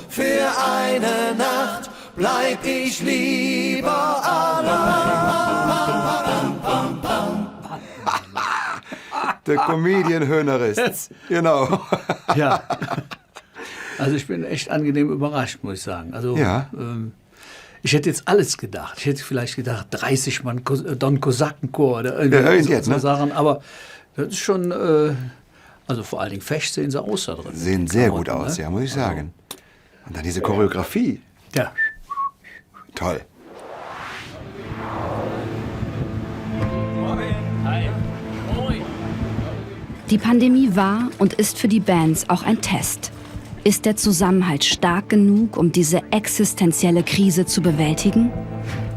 Speaker 14: Für eine Nacht bleib ich lieber allein.
Speaker 18: Der Comedian Höhnerist. Genau.
Speaker 10: Ja. Also ich bin echt angenehm überrascht, muss ich sagen. Also
Speaker 18: Ja.
Speaker 10: Ich hätte jetzt alles gedacht. Ich hätte vielleicht gedacht, 30 Mann Don Kosakenchor oder
Speaker 18: jetzt,
Speaker 10: so
Speaker 18: ne?
Speaker 10: Sachen. Aber das ist schon, also vor allen Dingen Fecht sehen sie aus da drin.
Speaker 18: Sehen sehr gut
Speaker 10: Klamotten,
Speaker 18: aus,
Speaker 10: ne?
Speaker 18: ja, muss ich sagen. Und dann diese Choreografie.
Speaker 10: Ja.
Speaker 18: Toll.
Speaker 2: Die Pandemie war und ist für die Bands auch ein Test. Ist der Zusammenhalt stark genug, um diese existenzielle Krise zu bewältigen?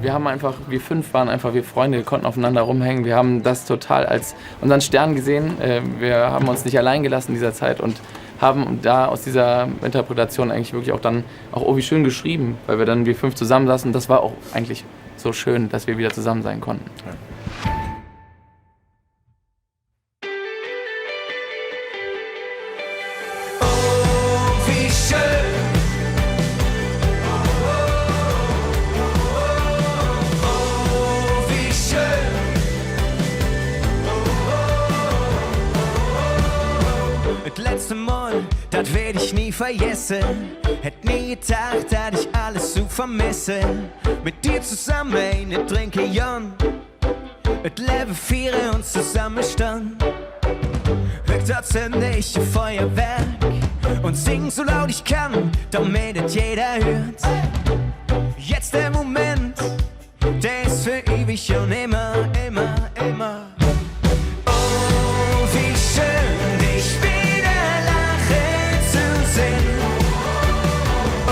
Speaker 4: Wir waren einfach wir Freunde, wir konnten aufeinander rumhängen. Wir haben das total als unseren Stern gesehen. Wir haben uns nicht allein gelassen in dieser Zeit und haben da aus dieser Interpretation eigentlich wirklich auch dann auch wie schön geschrieben, weil wir dann wir 5 zusammensaßen. Das war auch eigentlich so schön, dass wir wieder zusammen sein konnten. Ja.
Speaker 13: Wie schön. Oh, wie schön. Das letzte Mal, das werd ich nie vergessen. Hätt nie gedacht, dass ich alles so vermisse. Mit dir zusammen eine trinke Jan. Das Leben viere uns zusammen stand. Da zünde ich ein Feuerwerk und sing so laut ich kann, damit es jeder hört. Jetzt der Moment, der ist für ewig und immer, immer, immer. Oh, wie schön, dich wieder lachen zu sehen. Oh,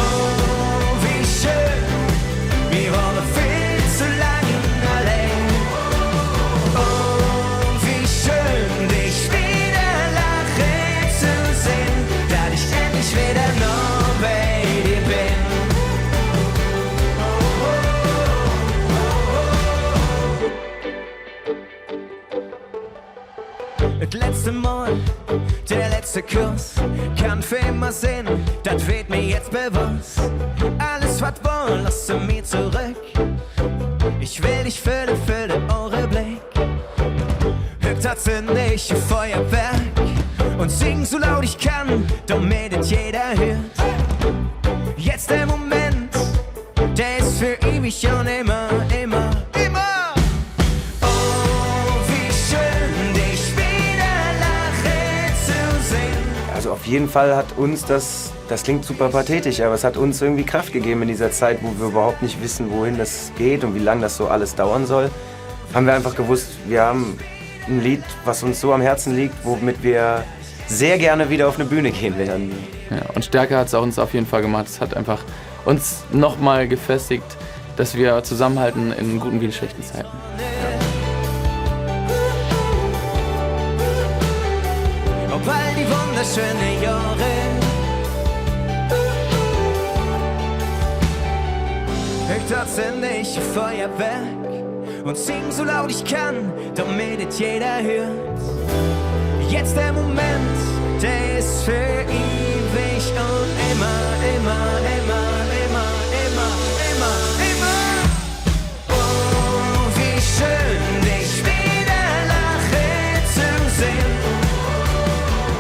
Speaker 13: wie schön, wir waren viel zu lange allein. Oh, wie schön, dich wieder lachen zu sehen, dass ich endlich wieder noch bei dir bin. Das letzte Mal, der letzte Kuss, kann für immer sein, das wird mir jetzt bewusst. Alles, was wollen, lass mir zurück. Ich will dich für eure Blick. Da zünde ich ein Feuerwerk und sing so laut ich kann, damit es jeder hört. Jetzt der Moment, der ist für ewig und immer, immer, immer. Oh, wie schön, dich wieder lachen zu sehen.
Speaker 6: Also auf jeden Fall hat uns das klingt super pathetisch, aber es hat uns irgendwie Kraft gegeben in dieser Zeit, wo wir überhaupt nicht wissen, wohin das geht und wie lange das so alles dauern soll. Haben wir einfach gewusst, wir haben ein Lied, was uns so am Herzen liegt, womit wir sehr gerne wieder auf eine Bühne gehen werden.
Speaker 4: Ja, und stärker hat es auch uns auf jeden Fall gemacht. Es hat einfach uns nochmal gefestigt, dass wir zusammenhalten in guten wie in schlechten Zeiten.
Speaker 13: Ob
Speaker 15: auf all die wunderschönen Jahre. Dort zünde ich ein Feuerwerk und sing so laut ich kann, damit es jeder hört. Jetzt der Moment, der ist für ewig und immer, immer, immer, immer, immer, immer, immer. Oh, wie schön, dich wieder lachen zu sehen.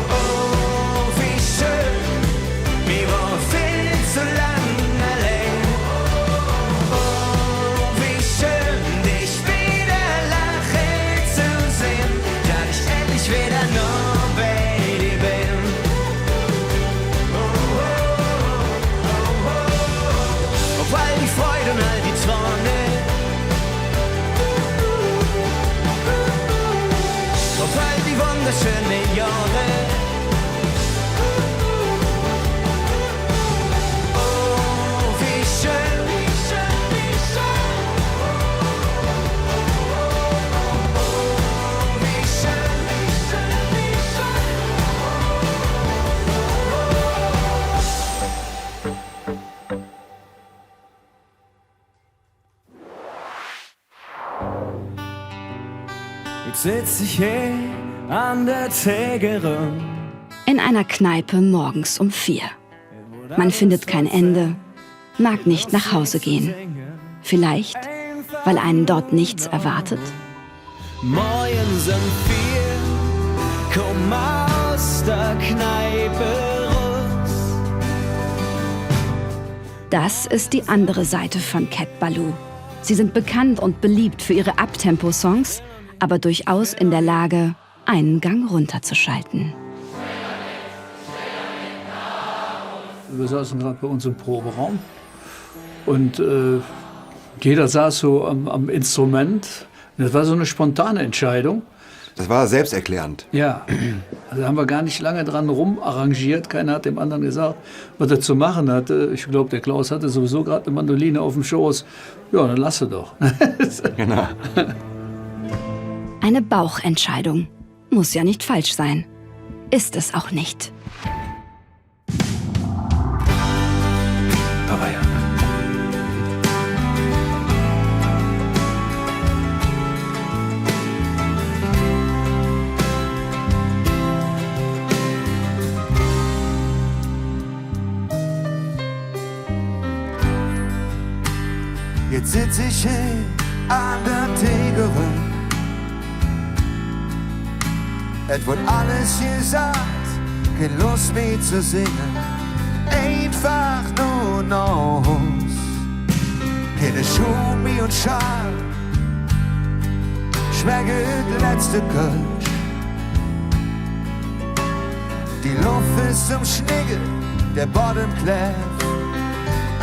Speaker 15: Oh, wie schön, wir waren viel zu lang allein. Oh, wie schön, dich wieder lachen zu sehen, da ich endlich wieder noch bei dir bin. Oh, oh, oh, oh, oh. Auf all die Freude und all die Träume, auf all die wunderschönen Jahre. Oh, wie schön, wie schön, wie schön. Oh, wie schön, wie schön, wie schön. Jetzt sitz ich hier an der Tegerin.
Speaker 2: In einer Kneipe morgens um 4. Man findet kein Ende, mag nicht nach Hause gehen. Vielleicht, weil einen dort nichts erwartet?
Speaker 15: Morgen sind wir, komm aus der Kneipe raus.
Speaker 2: Das ist die andere Seite von Cat Ballou. Sie sind bekannt und beliebt für ihre Uptempo-Songs, aber durchaus in der Lage, einen Gang runterzuschalten.
Speaker 10: Wir saßen gerade bei uns im Proberaum und jeder saß so am Instrument. Das war so eine spontane Entscheidung.
Speaker 7: Das war selbsterklärend.
Speaker 10: Ja, also haben wir gar nicht lange dran rumarrangiert. Keiner hat dem anderen gesagt, was er zu machen hatte. Ich glaube, der Klaus hatte sowieso gerade eine Mandoline auf dem Schoß. Ja, dann lass sie doch.
Speaker 7: Genau.
Speaker 2: Eine Bauchentscheidung. Muss ja nicht falsch sein. Ist es auch nicht.
Speaker 3: Aber ja.
Speaker 16: Jetzt sitz ich hier an der Tegerin. Es wird alles gesagt, keine Lust mehr zu singen. Einfach nur noch Hus. Keine Schuhe mehr und Schal. Schmeckt letzte Kölsch. Die Luft ist zum Schnigel, der Boden klärt.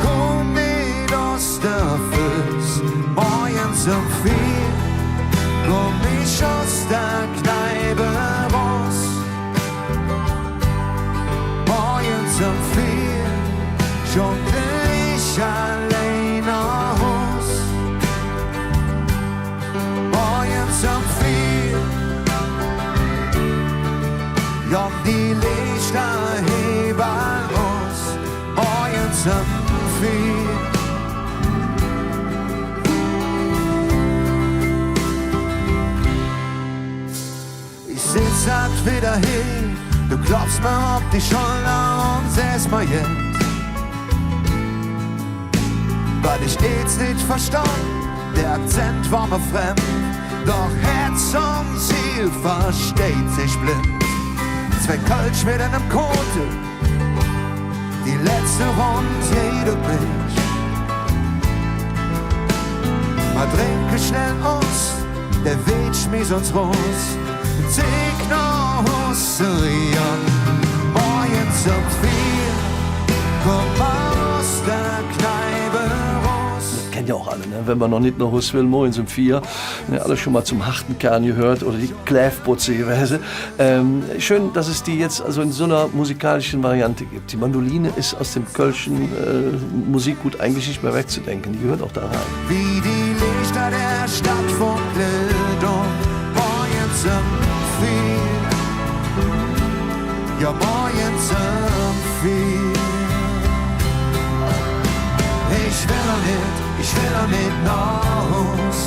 Speaker 16: Komm mit aus der Füß, morgens um 4. Komm ich aus der Kneipe raus. Morgens um 4, schon ich allein nach Haus. Morgens um 4, ja, die Lichter heben uns. Morgens um 4. Sitz halt wieder hin, du klopfst mir auf die Schulter und sagst mir jetzt, weil ich jetzt nicht verstanden, der Akzent war mir fremd, doch Herz und Ziel versteht sich blind. 2 Kölsch mit einem Kote, die letzte Runde jede Milch. Mal trinke schnell aus, der Weg schmies uns raus. Take no Husserien, morgens um 4, komm aus der Kneipe raus.
Speaker 3: Das kennt ja auch alle, ne? Wenn man noch nicht nach Hus will, morgens um 4. Ja, alle schon mal zum harten Kern gehört oder die Kläfputze gewesen. Schön, dass es die jetzt also in so einer musikalischen Variante gibt. Die Mandoline ist aus dem kölschen Musikgut eigentlich nicht mehr wegzudenken. Die gehört auch da rein.
Speaker 16: Wie die Lichter der Stadt von Bildung, morgens um 4. ja morgens um 4. Ich will noch nicht nach Haus.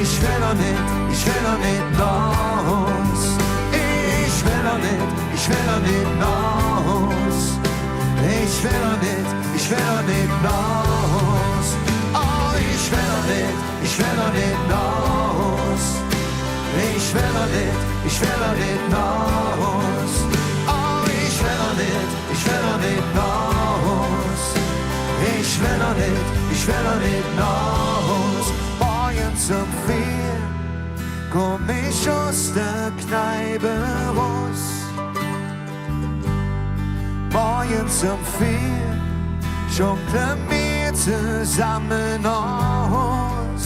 Speaker 16: Ich will noch nicht nach Haus. Ich will noch nicht nach Haus. Ich will noch nicht nach Haus. Oh, ich will noch nicht nach Haus. Ich will noch nicht nach Haus. Oh, ich will noch nicht nach Haus. Ich will noch nicht nach Haus. Morgens um 4 komm ich aus der Kneipe raus. Morgens um 4 jonglieren wir zusammen aus.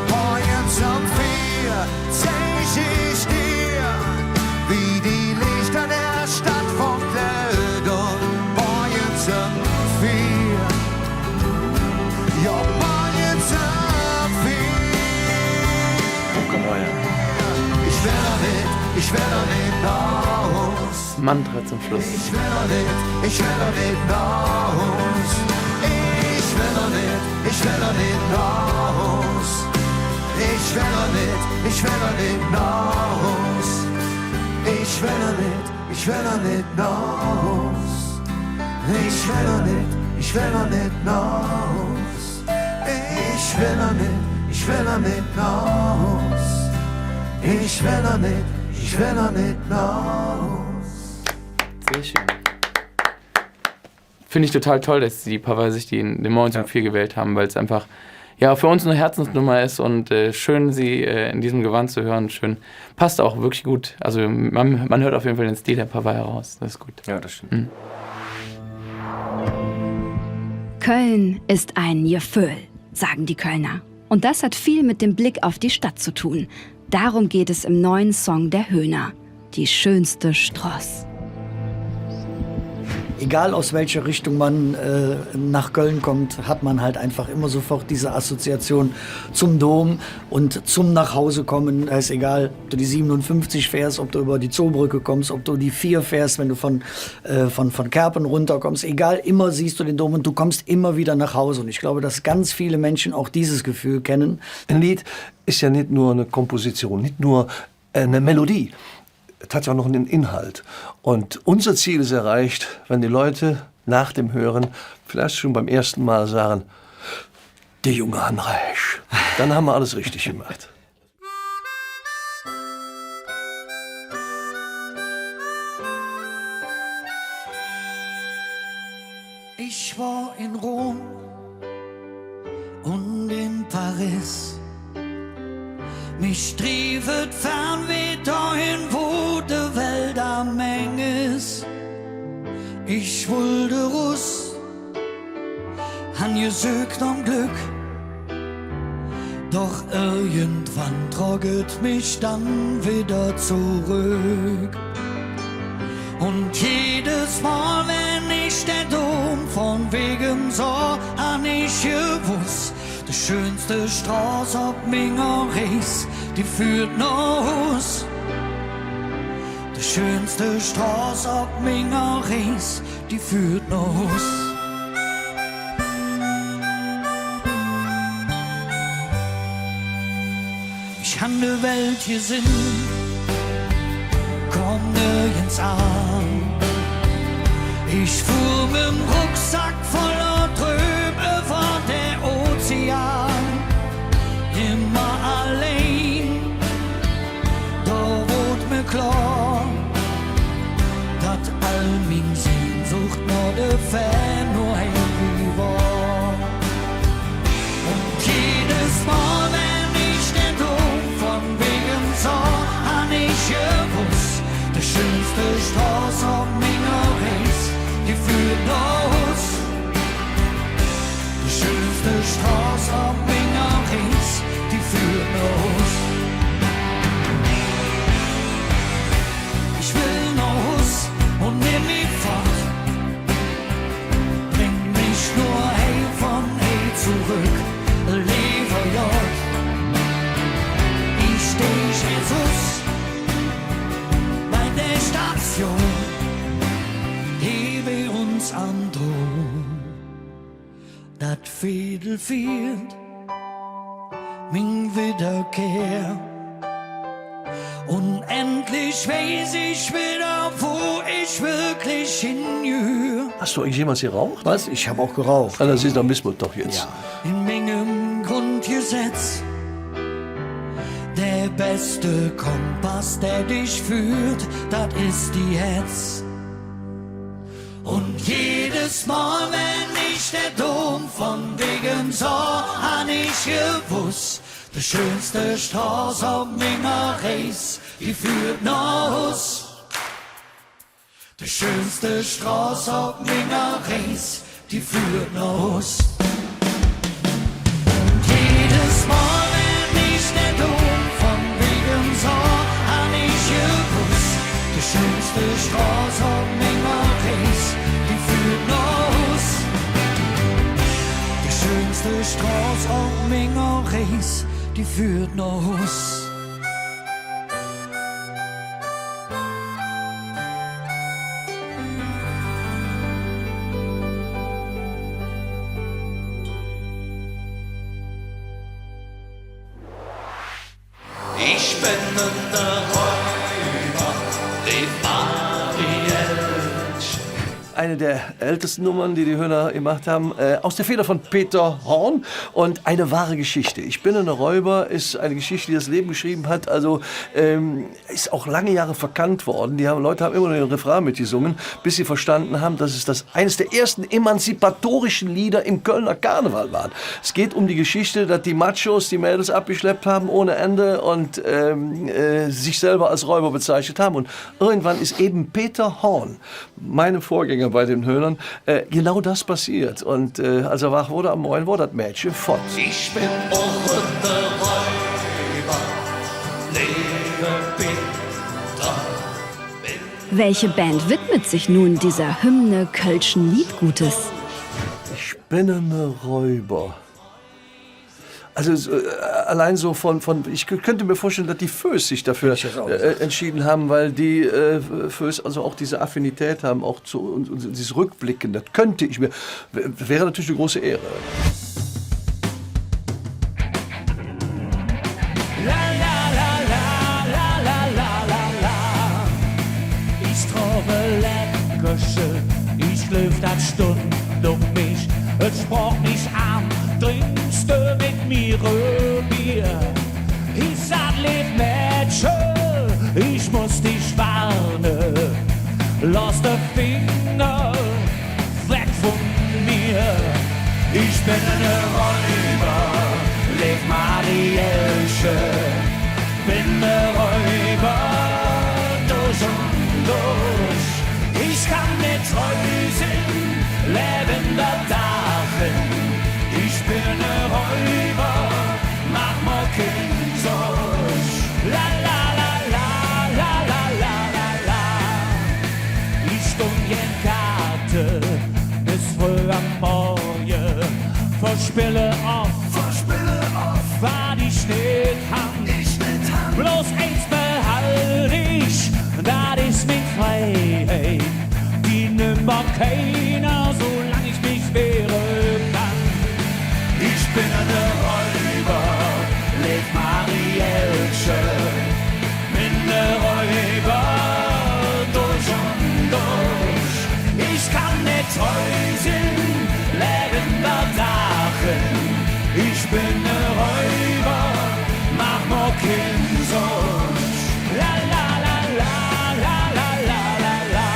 Speaker 16: Morgens um 4 zeig ich dir, wie die Lichter der Stadt funkeln. Und morgens um 4, ja morgens um 4. Ich will noch nicht nach Haus.
Speaker 4: Mantra zum Schluss.
Speaker 16: Ich will noch nicht nach Haus. Ich will noch nicht nach Haus. Ich will noch nicht nach Haus. Ich will noch nicht nach Haus. Ich will noch nicht nach Haus. Ich will noch nicht nach Haus. Ich will noch nicht nach Haus.
Speaker 4: Sehr schön. Finde ich total toll, dass die Papa sich den Morgens um 4 gewählt haben, weil es einfach ja für uns eine Herzensnummer ist und schön, sie in diesem Gewand zu hören. Schön. Passt auch wirklich gut. Also man hört auf jeden Fall den Stil der Papa heraus. Das ist gut.
Speaker 6: Ja, das stimmt.
Speaker 4: Mhm.
Speaker 2: Köln ist ein Gefühl, sagen die Kölner. Und das hat viel mit dem Blick auf die Stadt zu tun. Darum geht es im neuen Song der Höhner. Die schönste Stross.
Speaker 19: Egal aus welcher Richtung man nach Köln kommt, hat man halt einfach immer sofort diese Assoziation zum Dom und zum Nachhausekommen. Da ist egal, ob du die 57 fährst, ob du über die Zoobrücke kommst, ob du die 4 fährst, wenn du von Kerpen runterkommst. Egal, immer siehst du den Dom und du kommst immer wieder nach Hause. Und ich glaube, dass ganz viele Menschen auch dieses Gefühl kennen.
Speaker 3: Ein Lied ist ja nicht nur eine Komposition, nicht nur eine Melodie. Es hat ja auch noch einen Inhalt. Und unser Ziel ist erreicht, wenn die Leute nach dem Hören vielleicht schon beim ersten Mal sagen, der junge Hanreich. Dann haben wir alles richtig gemacht.
Speaker 13: Ich war in Rom und in Paris. Mich triefet Fernweh dahin, wo de Welt am Meng ist. Ich wollte Russ, han gesögt am Glück. Doch irgendwann trocket mich dann wieder zurück. Und jedes Mal, wenn ich den Dom von wegen sah, han ich gewusst, die schönste Straße auf Minger Ries, die führt nach Haus. Die schönste Straße auf Minger Ries, die führt nach Haus. Ich han de Welt gesehen, komm nirgends an. Ich fuhr mit'm Rucksack voller Trübe über der Ozean, immer allein. Da wurde mir klar, dass all min Sehnsucht nur de Fan nur heimlich war. Und jedes Mal, wenn ich den Dom von wegen sah, han ich gewusst, die schönste Straße auf Minger Ries, die führt nach Haus. Die schönste Straße auf Minger Ries, die führt nach Haus. Ich will nach Haus und nimm mich fort. Bring mich nur hey von hey zurück, lieber Jörg. Ich steh Jesus bei der Fiedel-Field, mein Wiederkehr. Und endlich weiß ich wieder, wo ich wirklich hingehöre.
Speaker 3: Hast du eigentlich jemals geraucht?
Speaker 19: Was? Ich habe auch geraucht.
Speaker 3: Ah, das ist doch Missmut doch jetzt.
Speaker 19: Ja.
Speaker 13: In Mengem Grundgesetz, der beste Kompass, der dich führt, das ist die Hetz. Und jedes Mal, wenn ich der Dom von wegen sah, han ich gewusst, die schönste Straße auf meiner Reis, die führt nach Hus. Die schönste Straße auf meiner Reis, die führt nach Hus. Und jedes Mal, wenn ich der Dom von wegen sah, han ich gewusst, die schönste Straße auf meiner Reis, die führt nach Hus. Die schönste Straße auf meiner Reis, die führt nach Hus. Ich bin ein Räuber, rief Marielch.
Speaker 3: Eine der ältesten Nummern, die Höhner gemacht haben, aus der Feder von Peter Horn und eine wahre Geschichte. Ich bin ein Räuber ist eine Geschichte, die das Leben geschrieben hat, also ist auch lange Jahre verkannt worden. Leute haben immer nur den Refrain mitgesungen, bis sie verstanden haben, dass es eines der ersten emanzipatorischen Lieder im Kölner Karneval war. Es geht um die Geschichte, dass die Machos die Mädels abgeschleppt haben ohne Ende und sich selber als Räuber bezeichnet haben. Und irgendwann ist eben Peter Horn, meinem Vorgänger bei den Höhnern, genau das passiert. Und als er wach wurde am Morgen, wurde das Mädchen fort.
Speaker 13: Ich bin auch der Räuber, lebe bitter.
Speaker 2: Welche Band widmet sich nun dieser Hymne Kölschen Liedgutes?
Speaker 3: Ich bin ein Räuber. Also allein so ich könnte mir vorstellen, dass die Föß sich dafür entschieden haben, weil die Föß also auch diese Affinität haben, auch und dieses Rückblicken. Das könnte ich mir, wäre natürlich eine große Ehre.
Speaker 13: Ich traue Leckersche, ich löf das Stund um mich, es sprach nicht an, trinkst du mit mir Bier? Ich sag, leb Mädchen, ich muss dich warnen, lass die Finger weg von mir. Ich bin ein Räuber, leb Marielche, bin ein Räuber, durch und durch. Ich kann nicht treu sein, lebender Dachen. Ich bin ein Räuber, mach mal keinen Sorg. La la la la la la la la la. Ich stund in Karte bis früh am Morgen. Verspille auf, war ich nicht ham. Bloß eins behalt ich, das ist mit Freiheit. Die nimmer keiner, solange ich mich wehre kann. Ich bin ein Räuber, leb Marielche, bin ein Räuber, durch und durch. Ich kann nicht treu sein, lebender Dachen. Ich bin ein Räuber, mach mir keinen Sorg. La la la la la la la la la.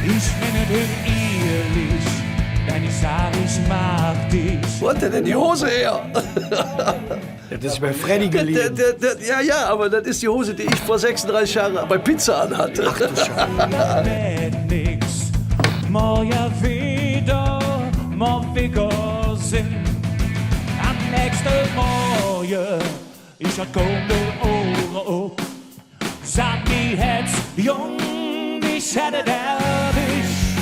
Speaker 13: Ich bin nicht ehrlich, denn ich sag, ich mag dich.
Speaker 3: Wo hat der denn die Hose her?
Speaker 19: Das ist bei Freddy geliehen.
Speaker 3: Ja, aber das ist die Hose, die ich vor 36 Jahren bei Pizza anhatte.
Speaker 13: Ach du Scheiße. Nix, morgen wieder, Sinn. Am nächsten Morgen, ich hat goldene Ohren auf. Sag mir jetzt, Jung, ich hätte dich.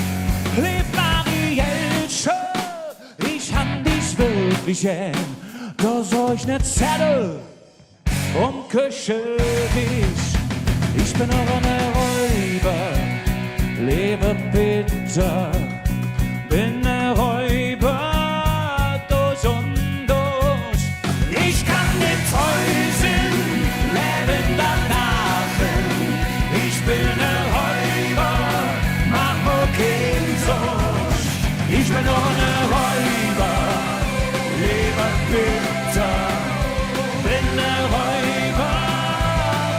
Speaker 13: Leb Marielche, ich hab dich wirklich gern. Da soll ich nicht Zettel küsse dich. Ich bin auch ein Räuber, lebe bitter. Bin ein Räuber, Ich bin ohne Räuber, lebe bitter, bin der Räuber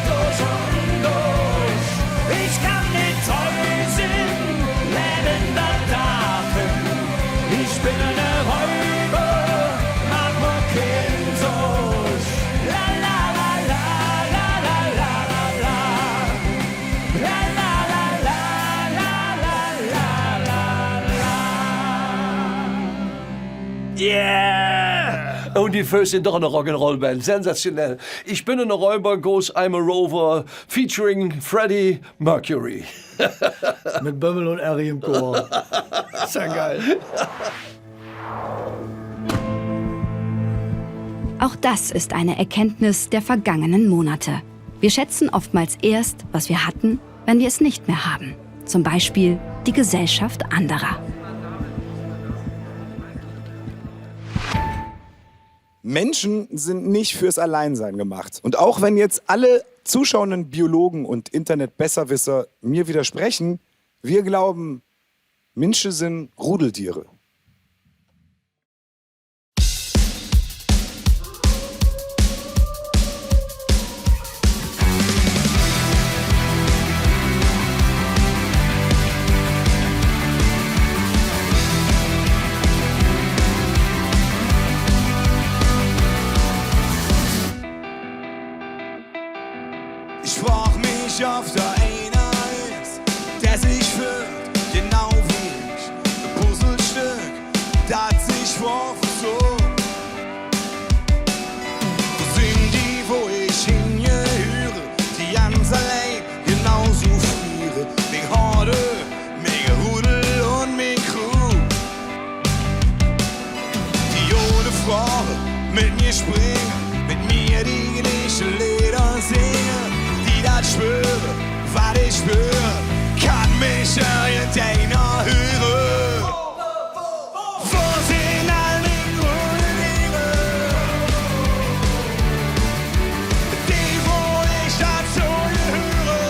Speaker 13: durch und durch. Ich kann nicht treu sein, lebender Dachen. Ich bin eine Räuber, mach mir keinen Sorg. La la la la la la la la la la la la la la la.
Speaker 3: Yeah! Und die First sind doch eine Rock'n'Roll-Band. Sensationell. Ich bin eine Räuber, Goes I'm a Rover, featuring Freddie Mercury.
Speaker 19: Mit Bömmel und Harry im Chor. Ist ja geil.
Speaker 2: Auch das ist eine Erkenntnis der vergangenen Monate. Wir schätzen oftmals erst, was wir hatten, wenn wir es nicht mehr haben. Zum Beispiel die Gesellschaft anderer.
Speaker 20: Menschen sind nicht fürs Alleinsein gemacht. Und auch wenn jetzt alle zuschauenden Biologen und Internet-Besserwisser mir widersprechen, wir glauben, Menschen sind Rudeltiere.
Speaker 16: Ich frag mich, ob da einer ist, der sich fühlt, genau wie ich. Ein Puzzlestück, das sich vorversucht. Wo sind die, wo ich hingehöre, die ganz allein genauso friere. Mit Horde, mit Rudel und mit Crew. Die ohne Frage mit mir springen, mit mir die gleiche Lieder singen. Das schwöre, was ich spüre, kann mich irgendeiner hören. Wo sind all die grünen Dinge, die, wo ich dazu gehöre?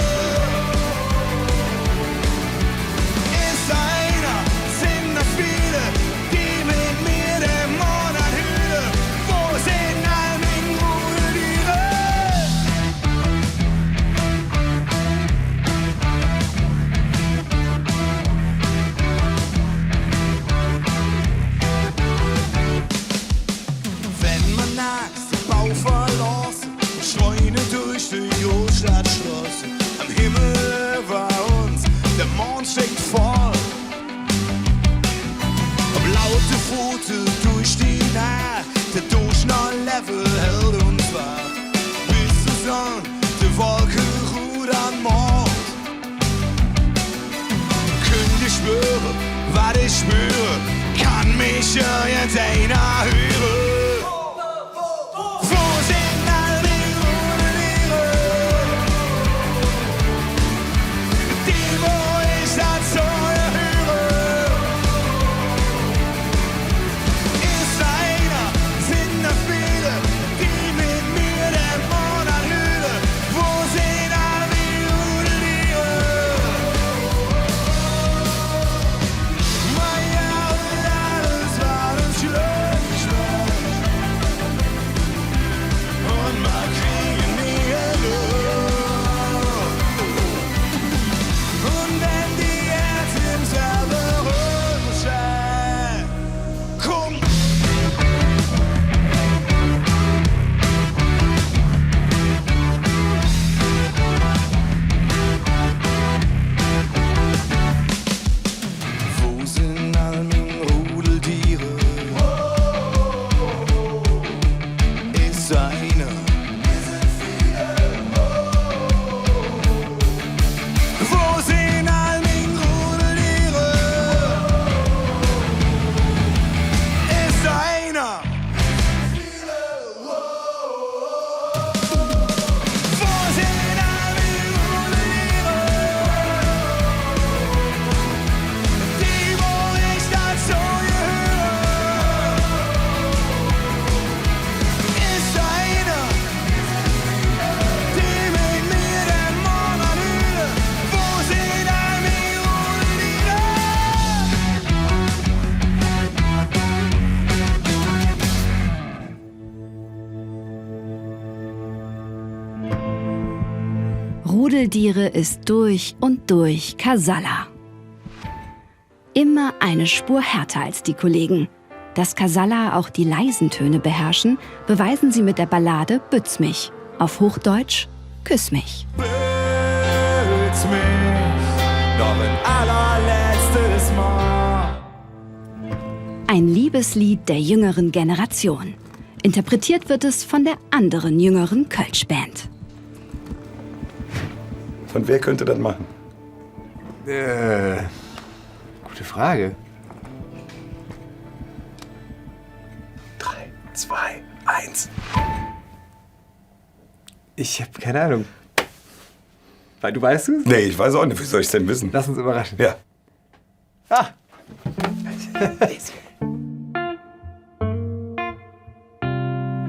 Speaker 16: Ist einer, sind da viele, die mit mir den Mond anhören? Wo sind all die grünen Dinge? Verlassen, Schweine durch die Großstadtstraße. Am Himmel über uns, der Mond steckt voll. Ob laute Pfote durch die Nacht, der Durchschnitt-Level hält uns wach. Bis zur Sonne, die Wolke ruht an Mord. Könnt ihr schwören, was ich spüre, kann mich irgendeiner hören.
Speaker 2: Rudeldiere ist durch und durch Casalla. Immer eine Spur härter als die Kollegen. Dass Casalla auch die leisen Töne beherrschen, beweisen sie mit der Ballade Bütz mich. Auf Hochdeutsch, Küss mich.
Speaker 13: Bütz mich, noch ein allerletztes Mal.
Speaker 2: Ein Liebeslied der jüngeren Generation. Interpretiert wird es von der anderen jüngeren Kölsch-Band.
Speaker 7: Von wer könnte das machen?
Speaker 21: Gute Frage.
Speaker 7: 3, 2, 1.
Speaker 21: Ich habe keine Ahnung. Du weißt es?
Speaker 7: Nee, ich weiß auch nicht. Wie soll ich es denn wissen?
Speaker 21: Lass uns überraschen.
Speaker 7: Ja.
Speaker 21: Ah!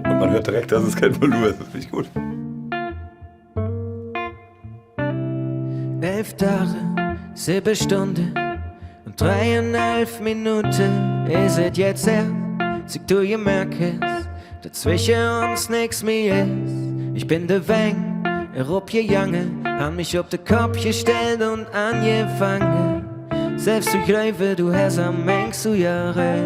Speaker 7: Und man hört direkt, dass es kein Volumen ist. Das finde ich gut.
Speaker 15: 11 Tage, 7 Stunden und 3,5 Minuten ist es jetzt her. Sieht du, ihr merkst, dazwischen uns nix mehr ist. Ich bin der Weng, ob je Jange, han mich auf den Kopf gestellt und angefangen. Selbst du Gräufe, du hast am Mengst du ja recht.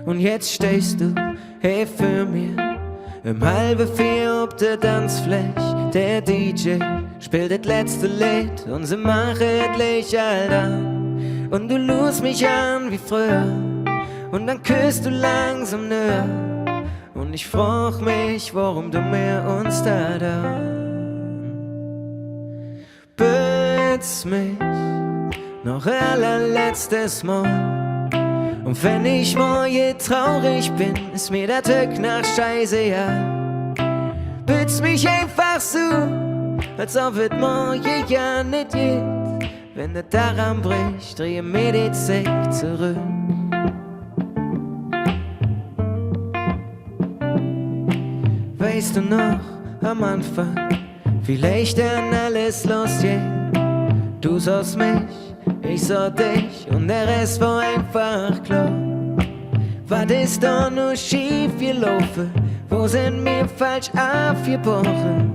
Speaker 15: Und jetzt stehst du, hey für mir, im halbe 4 auf der Tanzfläche. Der DJ spielt das letzte Lied und sie machen Licht alt an. Und du lust mich an wie früher und dann küsst du langsam näher. Und ich frag mich, warum du mir uns da Bütz mich noch allerletztes Mal. Und wenn ich morgen traurig bin, ist mir der Tag nach Scheiße, ja. Bütz mich einfach so, als ob es morgen ja nicht geht. Wenn der daran bricht, drehe mir die Zeit zurück. Weißt du noch, am Anfang, wie leicht dann alles losging. Du sahst mich, ich sah dich und der Rest war einfach klar. Was ist da nur schief gelaufen? Wo sind wir falsch aufgebrochen?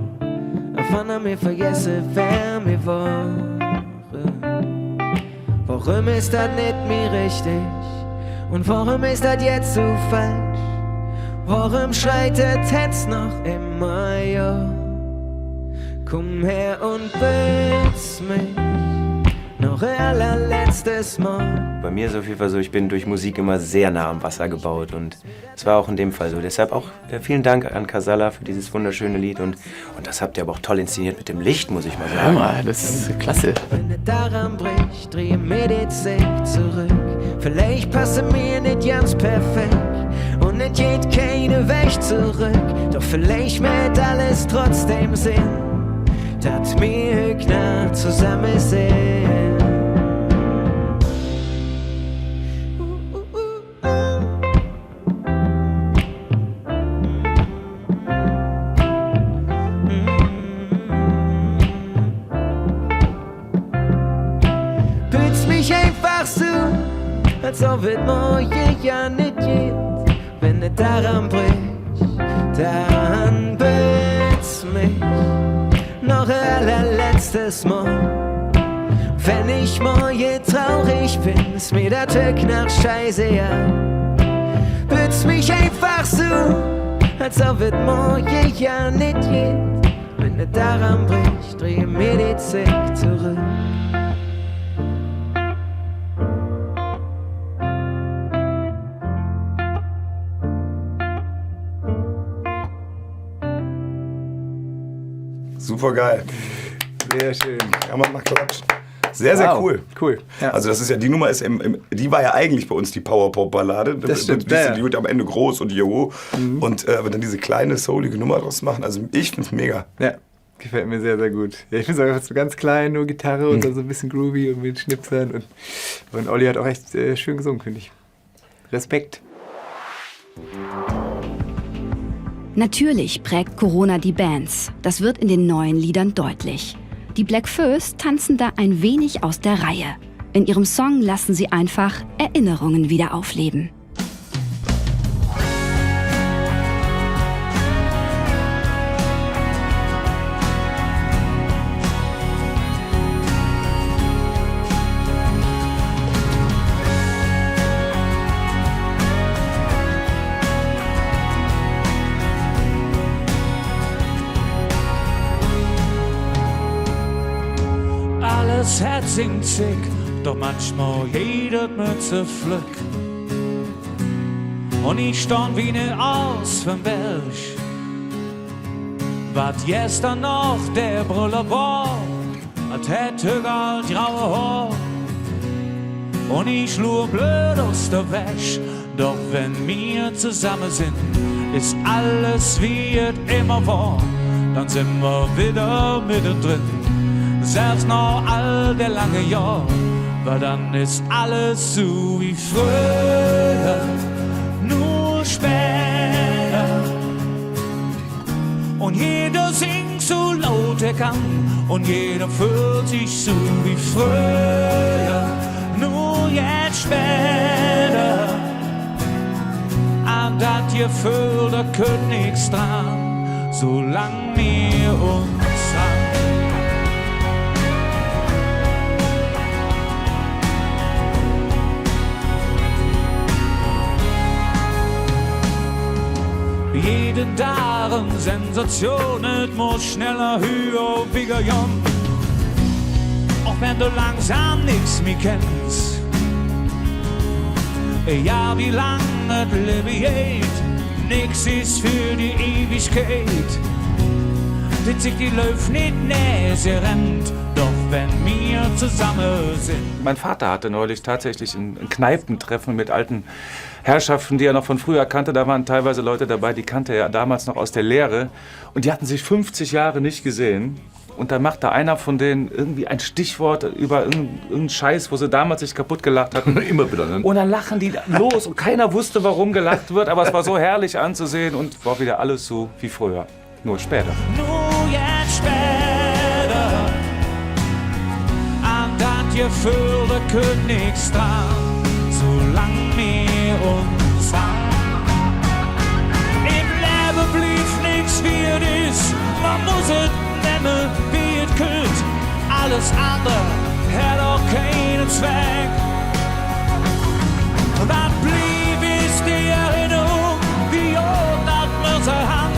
Speaker 15: Auf wann wir vergessen, wer wir waren. Warum ist das nicht mehr richtig? Und warum ist das jetzt so falsch? Warum schreitet jetzt noch immer ja? Komm her und bütz mich noch allerletztes Mal.
Speaker 6: Bei mir ist es auf jeden Fall so, ich bin durch Musik immer sehr nah am Wasser gebaut und es war auch in dem Fall so. Deshalb auch vielen Dank an Casalla für dieses wunderschöne Lied und das habt ihr aber auch toll inszeniert mit dem Licht, muss ich mal sagen.
Speaker 4: Ja, mal, das ist klasse.
Speaker 15: Wenn der daran bricht, drehe mir die Zeit zurück. Vielleicht passe mir nicht ganz perfekt und nicht geht keine Weg zurück. Doch vielleicht macht alles trotzdem Sinn, dass wir nah zusammen sind. Bütz mich einfach so, als ob es morgen ja nicht geht. Wenn es daran bricht, dann bütz mich noch allerletztes Mal. Wenn ich morgen traurig bin, ist mir der Tag nach Scheiße, ja. Bütz mich einfach so, als ob es morgen ja nicht geht. Wenn es daran bricht, drehe mir die Zeit zurück.
Speaker 7: Super geil.
Speaker 21: Sehr schön.
Speaker 7: Kann man mal klatschen. Sehr, sehr
Speaker 21: Wow.
Speaker 7: cool.
Speaker 21: Cool. Ja.
Speaker 7: Also das ist ja, die Nummer ist, die war ja eigentlich bei uns die Power-Pop-Ballade.
Speaker 21: Das stimmt,
Speaker 7: Die wird am Ende groß und joho. Und aber dann diese kleine, soulige Nummer draus machen, also ich finde es mega.
Speaker 21: Ja, gefällt mir sehr, sehr gut. Ja, ich finde es einfach so ganz klein, nur Gitarre und dann so ein bisschen groovy und mit Schnipsern. Und Olli hat auch echt schön gesungen, finde ich. Respekt.
Speaker 2: Natürlich prägt Corona die Bands. Das wird in den neuen Liedern deutlich. Die Black Föß tanzen da ein wenig aus der Reihe. In ihrem Song lassen sie einfach Erinnerungen wieder aufleben.
Speaker 5: alles hat sin Zick, doch manchmal jedet mir zu Flück. Und ich stand wie ne Aus vom Berg, wat gestern noch der Brüller war, hat hätte all graue Haar. Und ich schlug blöd aus der Wäsch, doch wenn wir zusammen sind, ist alles wie es immer war. Dann sind wir wieder mittendrin, selbst noch all der lange Jahr, weil dann ist alles so wie früher, nur später. Und jeder singt so laut er kann, und jeder fühlt sich so wie früher, nur jetzt später. An das Gefühl, da könnt nix dran, solang wir uns haben. Jeden Tag eine Sensation, es muss schneller, höher, bigger, jung. Auch wenn du langsam nix mehr kennst. Ja, wie lang es lebt, nix ist für die Ewigkeit. Das sich die Löw nicht näher, sie rennt, doch wenn wir zusammen sind.
Speaker 17: Mein Vater hatte neulich tatsächlich ein Kneipentreffen mit alten Herrschaften, die er noch von früher kannte. Da waren teilweise Leute dabei, die kannte er damals noch aus der Lehre. Und die hatten sich 50 Jahre nicht gesehen. Und dann macht da einer von denen irgendwie ein Stichwort über irgendeinen Scheiß, wo sie damals sich kaputt gelacht hatten.
Speaker 12: Immer wieder, ne?
Speaker 17: Und dann lachen die los und keiner wusste, warum gelacht wird. Aber es war so herrlich anzusehen und war wieder alles so wie früher. Nur später.
Speaker 5: Nur jetzt später. An das Gefühl, da könnt nix dran, solang wir uns haben. Im Leben blieb nix wie es ist, man muss es nehmen, wie es könnt. Alles andere hat auch keinen Zweck. Was blieb ist die Erinnerung, wie oft hat man sie haben.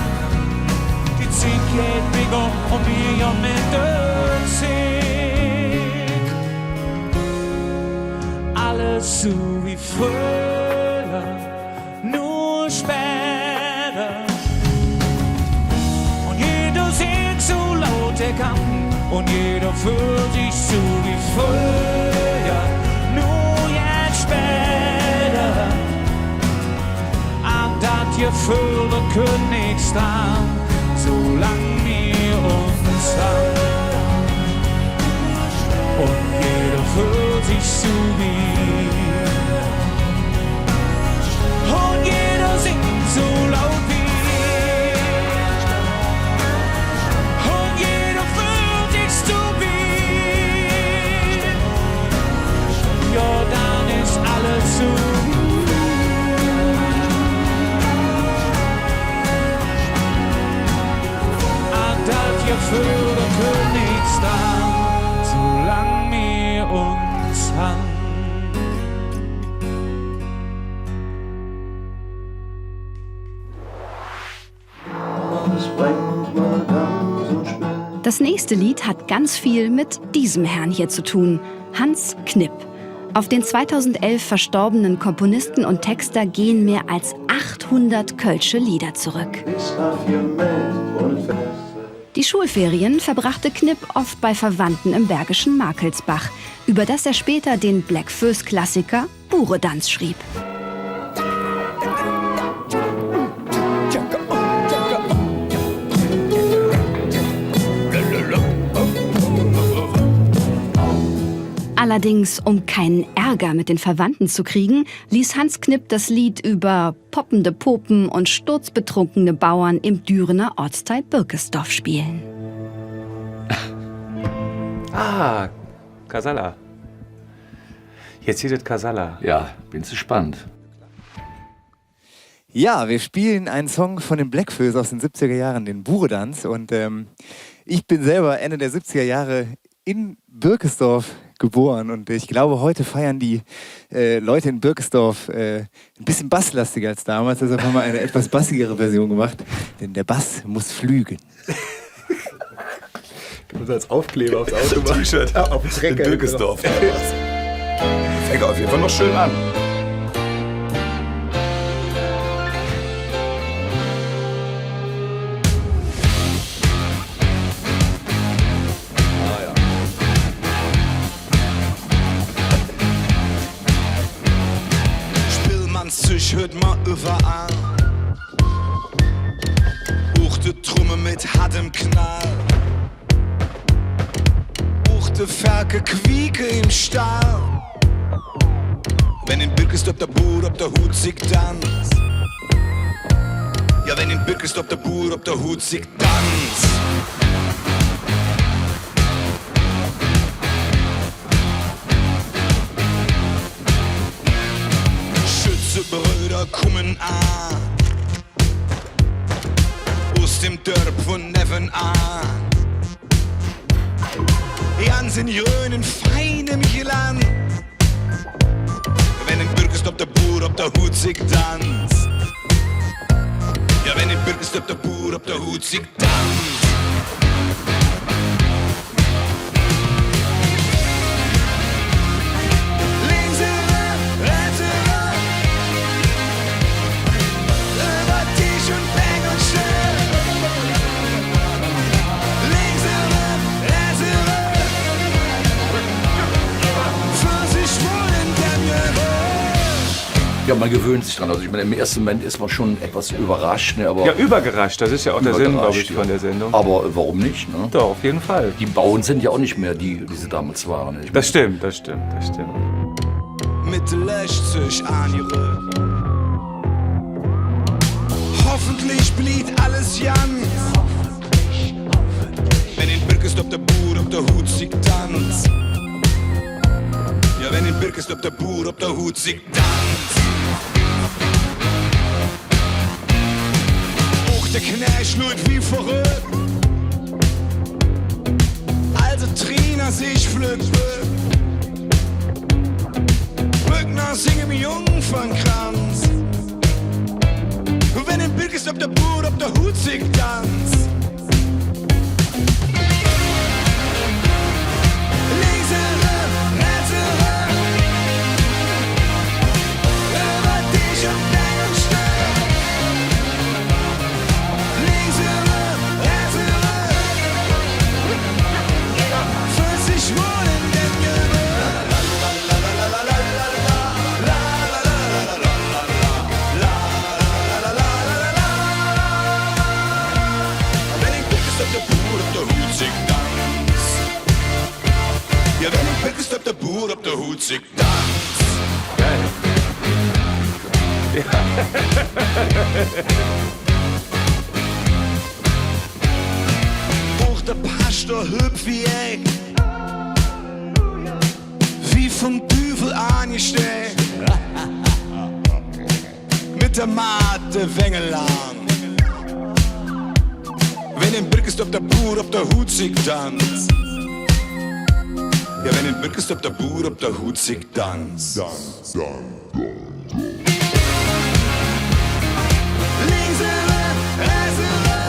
Speaker 5: Die Zeit geht mich und wir mit der Zeit. Alles so wie früher, nur später. Und jeder singt so laut er kann, und jeder fühlt sich so wie früher, nur jetzt später. An das Gefühl, da könnt nix dran, solang wir uns haben. Und jeder fühlt sich so wie. Und jeder singt so laut wie. Und jeder fühlt sich so wie. Ja, dann ist alles so. Gefühl, da könnt nichts dran, solang wir uns haben.
Speaker 2: Das nächste Lied hat ganz viel mit diesem Herrn hier zu tun, Hans Knipp. Auf den 2011 verstorbenen Komponisten und Texter gehen mehr als 800 kölsche Lieder zurück. Die Schulferien verbrachte Knipp oft bei Verwandten im bergischen Markelsbach, über das er später den Black Föß-Klassiker Buredanz schrieb. Allerdings, um keinen Ärger mit den Verwandten zu kriegen, ließ Hans Knipp das Lied über poppende Popen und sturzbetrunkene Bauern im Dürener Ortsteil Birkesdorf spielen.
Speaker 17: Ah, Casala. Jetzt hier das Casala.
Speaker 12: Ja, bin gespannt.
Speaker 21: Ja, wir spielen einen Song von den Black Föß aus den 70er Jahren, den Buredanz. Und ich bin selber Ende der 70er Jahre in Birkesdorf geboren und ich glaube, heute feiern die Leute in Birkesdorf ein bisschen basslastiger als damals. Deshalb haben wir eine etwas bassigere Version gemacht, denn der Bass muss flügen.
Speaker 7: Und als Aufkleber aufs Auto machen.
Speaker 9: T-Shirt.
Speaker 7: Auf dem Trecker. In Birkesdorf.
Speaker 9: Fängt auf jeden Fall noch schön an.
Speaker 16: Spillmannszüch hört man überall. Uchte Trumme mit hartem Knall. Uchte Ferke quieke im Stall. Wenn in Birkesdorf der Boer op der Hut sich tanzt. Ja, wenn in Birkesdorf der Boer op der Hut sich tanzt. Schützebrüder kommen an. Aus dem Dörp von nebenan. Ganz in Jönen feinem Geland. Wenn in Birkesdorf der Boer op der Hut sich tanzt. Ja, wenn in Birkesdorf der Boer op der Hut sich tanzt. Links rüber, rechts rüber. Über Tisch und Bank und Stuhl. Links rüber, rechts rüber. Für sich wohl in der Mühe.
Speaker 12: Ja, man gewöhnt sich dran. Also ich meine, im ersten Moment ist man schon etwas überrascht. Ne, aber
Speaker 17: Ja, übergerascht, das ist ja auch der Sinn, glaube ich, von der Sendung.
Speaker 12: Aber warum nicht? Ne?
Speaker 17: Doch, auf jeden Fall.
Speaker 12: Die Bauern sind ja auch nicht mehr die sie damals waren. Ich
Speaker 17: Das stimmt, das stimmt, das stimmt.
Speaker 16: Mit löscht sich an ihre. Hoffentlich blieb alles ganz. Wenn in Birkesdorf der Boer op der Hut sich tanzt. Ja, wenn in Birkesdorf der Boer op der Hut sich tanzt. Auch der Knecht lügt wie verrückt. Also Trina sich pflückt. Brückner singen im Jungfernkranz. Und wenn in Birkesdorf der Boer op der Hut sich tanzt. Links rüber, rechts rüber. Über dich und Berg und Stein. Links rüber, rechts rüber. Für sich wohl in den Gewirr. Wenn in Birkesdorf der Boer op der Hut sich tanzt. Ja, wenn in Birkesdorf der Boer op der Hut sich tanzt. Auch der Pastor hüpft wie Eck. Wie vom Teufel angesteckt. Mit der Mate Wengelan. Wenn in Birkesdorf der Boer op der Hut sich tanzt. Ja, wenn in Birkesdorf der Boer op der Hut sich tanzt. Links rüber, rechts rüber.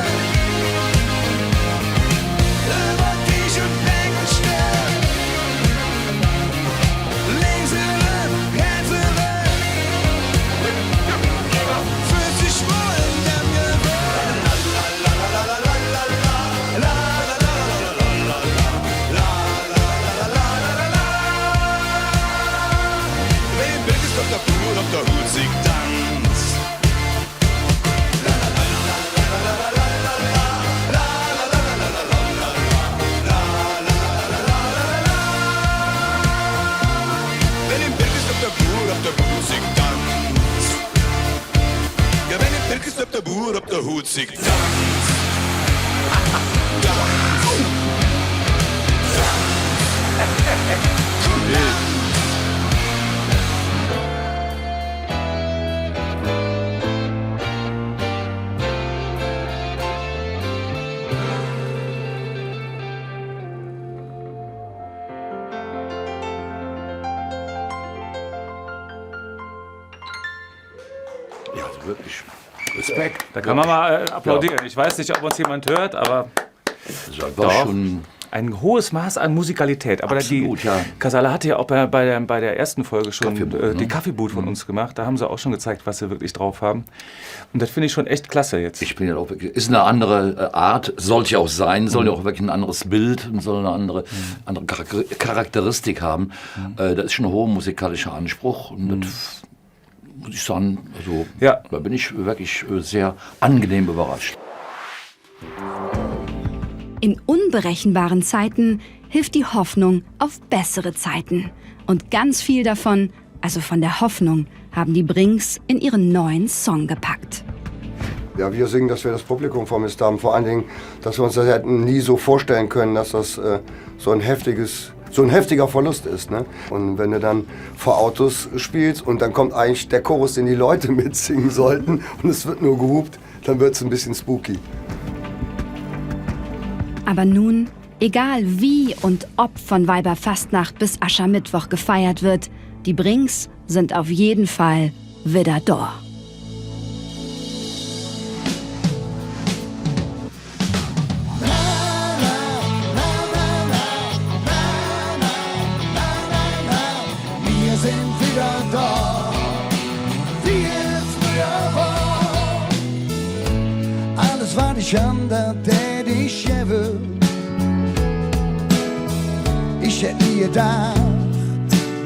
Speaker 16: Über dich und Berg und Stern. Links rüber, rechts rüber. Für sich wohl in der Gewirr. Wenn in Birkesdorf der Boer op der Hut sich tanzt. Wenn in Birkesdorf der Boer op der Hut sich tanzt. Ja, wenn in Birkesdorf der Boer op der Hut sich tanzt.
Speaker 12: Ja, wirklich. Respekt.
Speaker 17: Da kann man mal applaudieren. Ich weiß nicht, ob uns jemand hört, aber
Speaker 12: Das war
Speaker 17: doch.
Speaker 12: schon
Speaker 17: ein hohes Maß an Musikalität. Aber
Speaker 12: Absolut, ja.
Speaker 17: Casala hatte ja auch bei der ersten Folge schon
Speaker 12: Kaffeeboot,
Speaker 17: die Kaffeeboot von uns gemacht. Da haben sie auch schon gezeigt, was sie wirklich drauf haben. Und das finde ich schon echt klasse jetzt.
Speaker 12: Ich bin ja auch wirklich, ist eine andere Art, sollte ja auch sein, soll ja auch wirklich ein anderes Bild und soll eine andere Charakteristik haben. Das ist schon ein hoher musikalischer Anspruch. Und das muss ich sagen, also, da bin ich wirklich sehr angenehm überrascht.
Speaker 2: In unberechenbaren Zeiten hilft die Hoffnung auf bessere Zeiten. Und ganz viel davon, also von der Hoffnung, haben die Brings in ihren neuen Song gepackt.
Speaker 8: Ja, wir singen, dass wir das Publikum vermisst haben. Vor allen Dingen, dass wir uns das hätten nie so vorstellen können, dass das so ein heftiger Verlust ist. Ne? Und wenn du dann vor Autos spielst und dann kommt eigentlich der Chorus, den die Leute mitsingen sollten und es wird nur gehupt, dann wird es ein bisschen spooky.
Speaker 2: Aber nun, egal wie und ob von Weiberfastnacht bis Aschermittwoch gefeiert wird, die Brings sind auf jeden Fall wieder da.
Speaker 13: Wir sind wieder da, wie es früher war. Alles war nicht anders, der ich will. Ich hätte nie gedacht,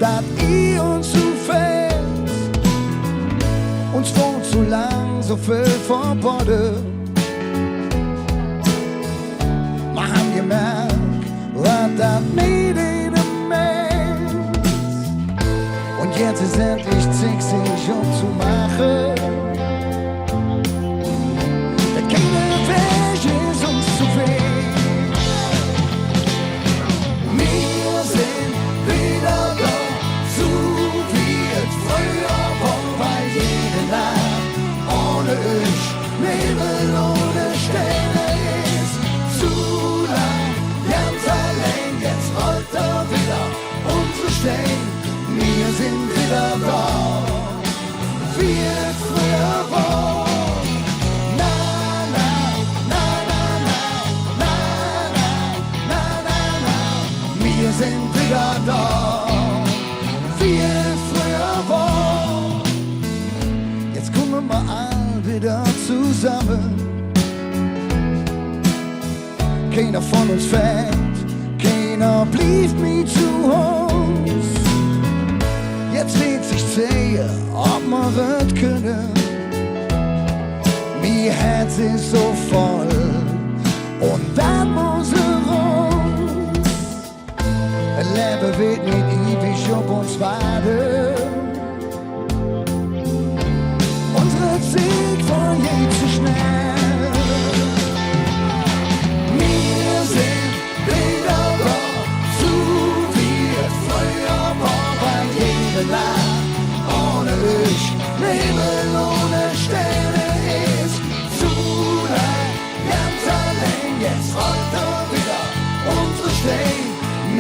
Speaker 13: dass ihr uns zufällt. Uns wohnt zu lang so viel verboten. Wir haben gemerkt, was das mit jedem Mensch. Und jetzt ist endlich Zeit, sich umzumachen. Der keine Weg ist uns zu viel. Wir sind wieder da, so wie es früher war, weil jede Nacht ohne euch Nebel ohne Sterne ist. Zu lang, ganz allein, jetzt rollt wieder unsere Steine. Wir sind wieder da, wie es früher war. Na, na, na, na, na, na, na, na, na. Wir sind wieder da, wie es früher war. Jetzt kommen wir all wieder zusammen. Keiner von uns fährt, keiner blieb mir zu uns. Jetzt wird sich sehen, ob wir wird können. Mein Herz ist so voll und dann muss uns. Ein Leben wird nicht ewig auf uns warten. Unsere Sieg vergeht zu schnell. Wir sind wieder da, so wie es früher war, weil jede Nacht ohne euch Nebel ohne Sterne ist. Zu lang, ganz allein, jetzt rollt wieder unsere Steine.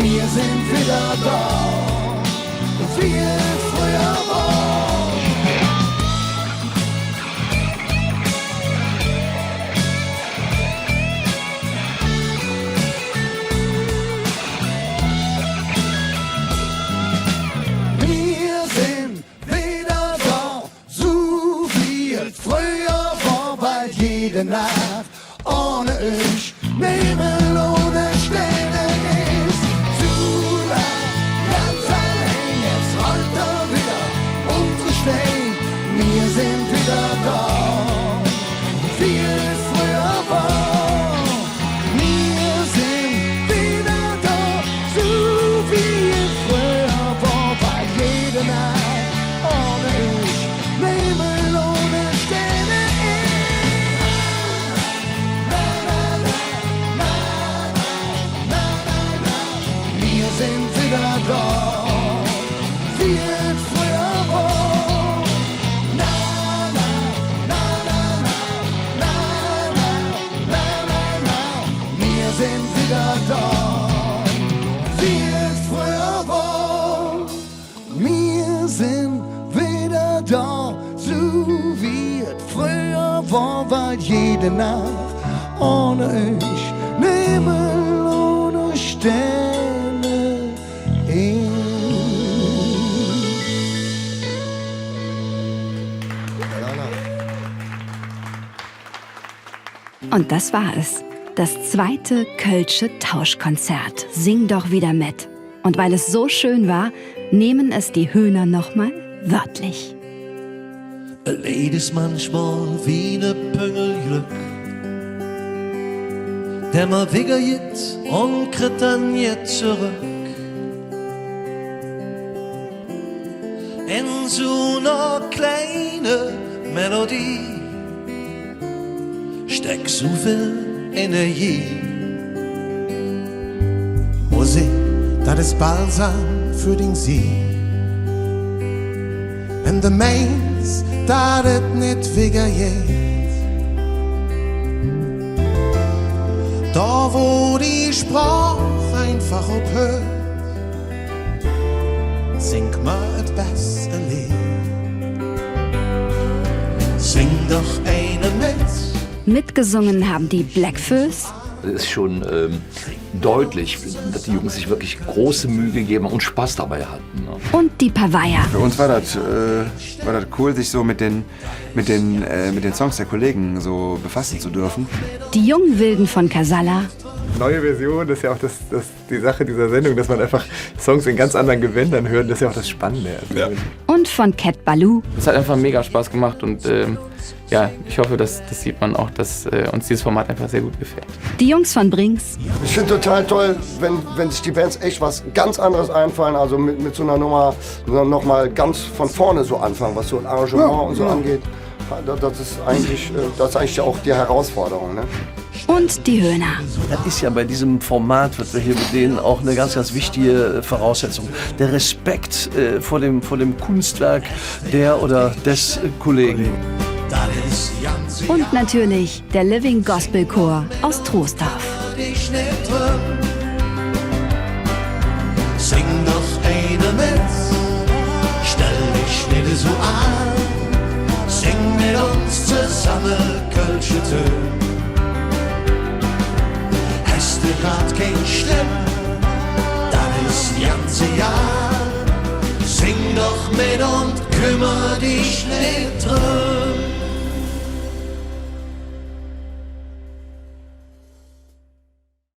Speaker 13: Wir sind wieder da, wie es früher war. Wir sind wieder da, so wie es früher war, weil jede Nacht ohne euch Nebel ohne Sterne ist. Zu lang, ganz allein, jetzt rollt wieder unsere Steine. Wir sind wieder da, wie es früher war. Wir sind wieder da, so wie es früher war, weil jede Nacht ohne euch Nebel ohne Sterne ist. Na, na, na, na, na, na, na. Wir sind wieder da, wie es früher war. Na, na, na, na, na, na, na, na, na. Wir sind wieder da, wie es früher war. Wir sind wieder da, so wie es früher war, weil jede Nacht ohne euch Nebel ohne
Speaker 16: Sterne in.
Speaker 2: Und das war es. Das zweite Kölsche Tauschkonzert. Sing doch wieder mit. Und weil es so schön war, nehmen es die Höhner nochmal wörtlich.
Speaker 16: Ein Lied ist manchmal wie ne Püngel Glück, der mal wieder geht und kriegt dann jetzt zurück. In so ner kleine Melodie steckt so viel Energie.
Speaker 1: Musik, das ist Balsam für den See. Wenn du meinst, dass es nicht wieder geht, da wo die Sprache einfach abhört, sing mal das beste Lied. Sing doch eine mit.
Speaker 2: Mitgesungen haben die Bläckfürs,
Speaker 12: Es ist schon deutlich, dass die Jungs sich wirklich große Mühe gegeben haben und Spaß dabei hatten. Ne?
Speaker 2: und die Pavaya.
Speaker 11: Für uns war das cool, sich so mit den Songs der Kollegen so befassen zu dürfen.
Speaker 2: Die jungen Wilden von Casalla
Speaker 22: Neue Version, das ist ja auch die Sache dieser Sendung, dass man einfach Songs in ganz anderen Gewändern hört. Das ist ja auch das Spannende. Ja.
Speaker 2: und von Cat Baloo.
Speaker 4: Es hat einfach mega Spaß gemacht und ja, ich hoffe, das sieht man auch, dass uns dieses Format einfach sehr gut gefällt.
Speaker 2: Die Jungs von Brinks.
Speaker 8: Ich finde total toll, wenn sich die Bands echt was ganz anderes einfallen, also mit so einer Nummer noch mal ganz von vorne so anfangen, was so ein Arrangement und so angeht. Das ist eigentlich auch die Herausforderung. Ne?
Speaker 2: Und die Höhner.
Speaker 3: Das ist ja bei diesem Format, was wir hier bedienen, auch eine ganz, ganz wichtige Voraussetzung. Der Respekt vor dem Kunstwerk der oder des Kollegen.
Speaker 2: Und natürlich der Living Gospel Chor aus Troisdorf.
Speaker 1: Sing doch eine mit, stell dich nicht so an, sing mit uns zusammen Kölsche Töne. Hast du grad kein Stimme, das ist das ganze Jahr, sing doch mit und kümmer dich nicht drum.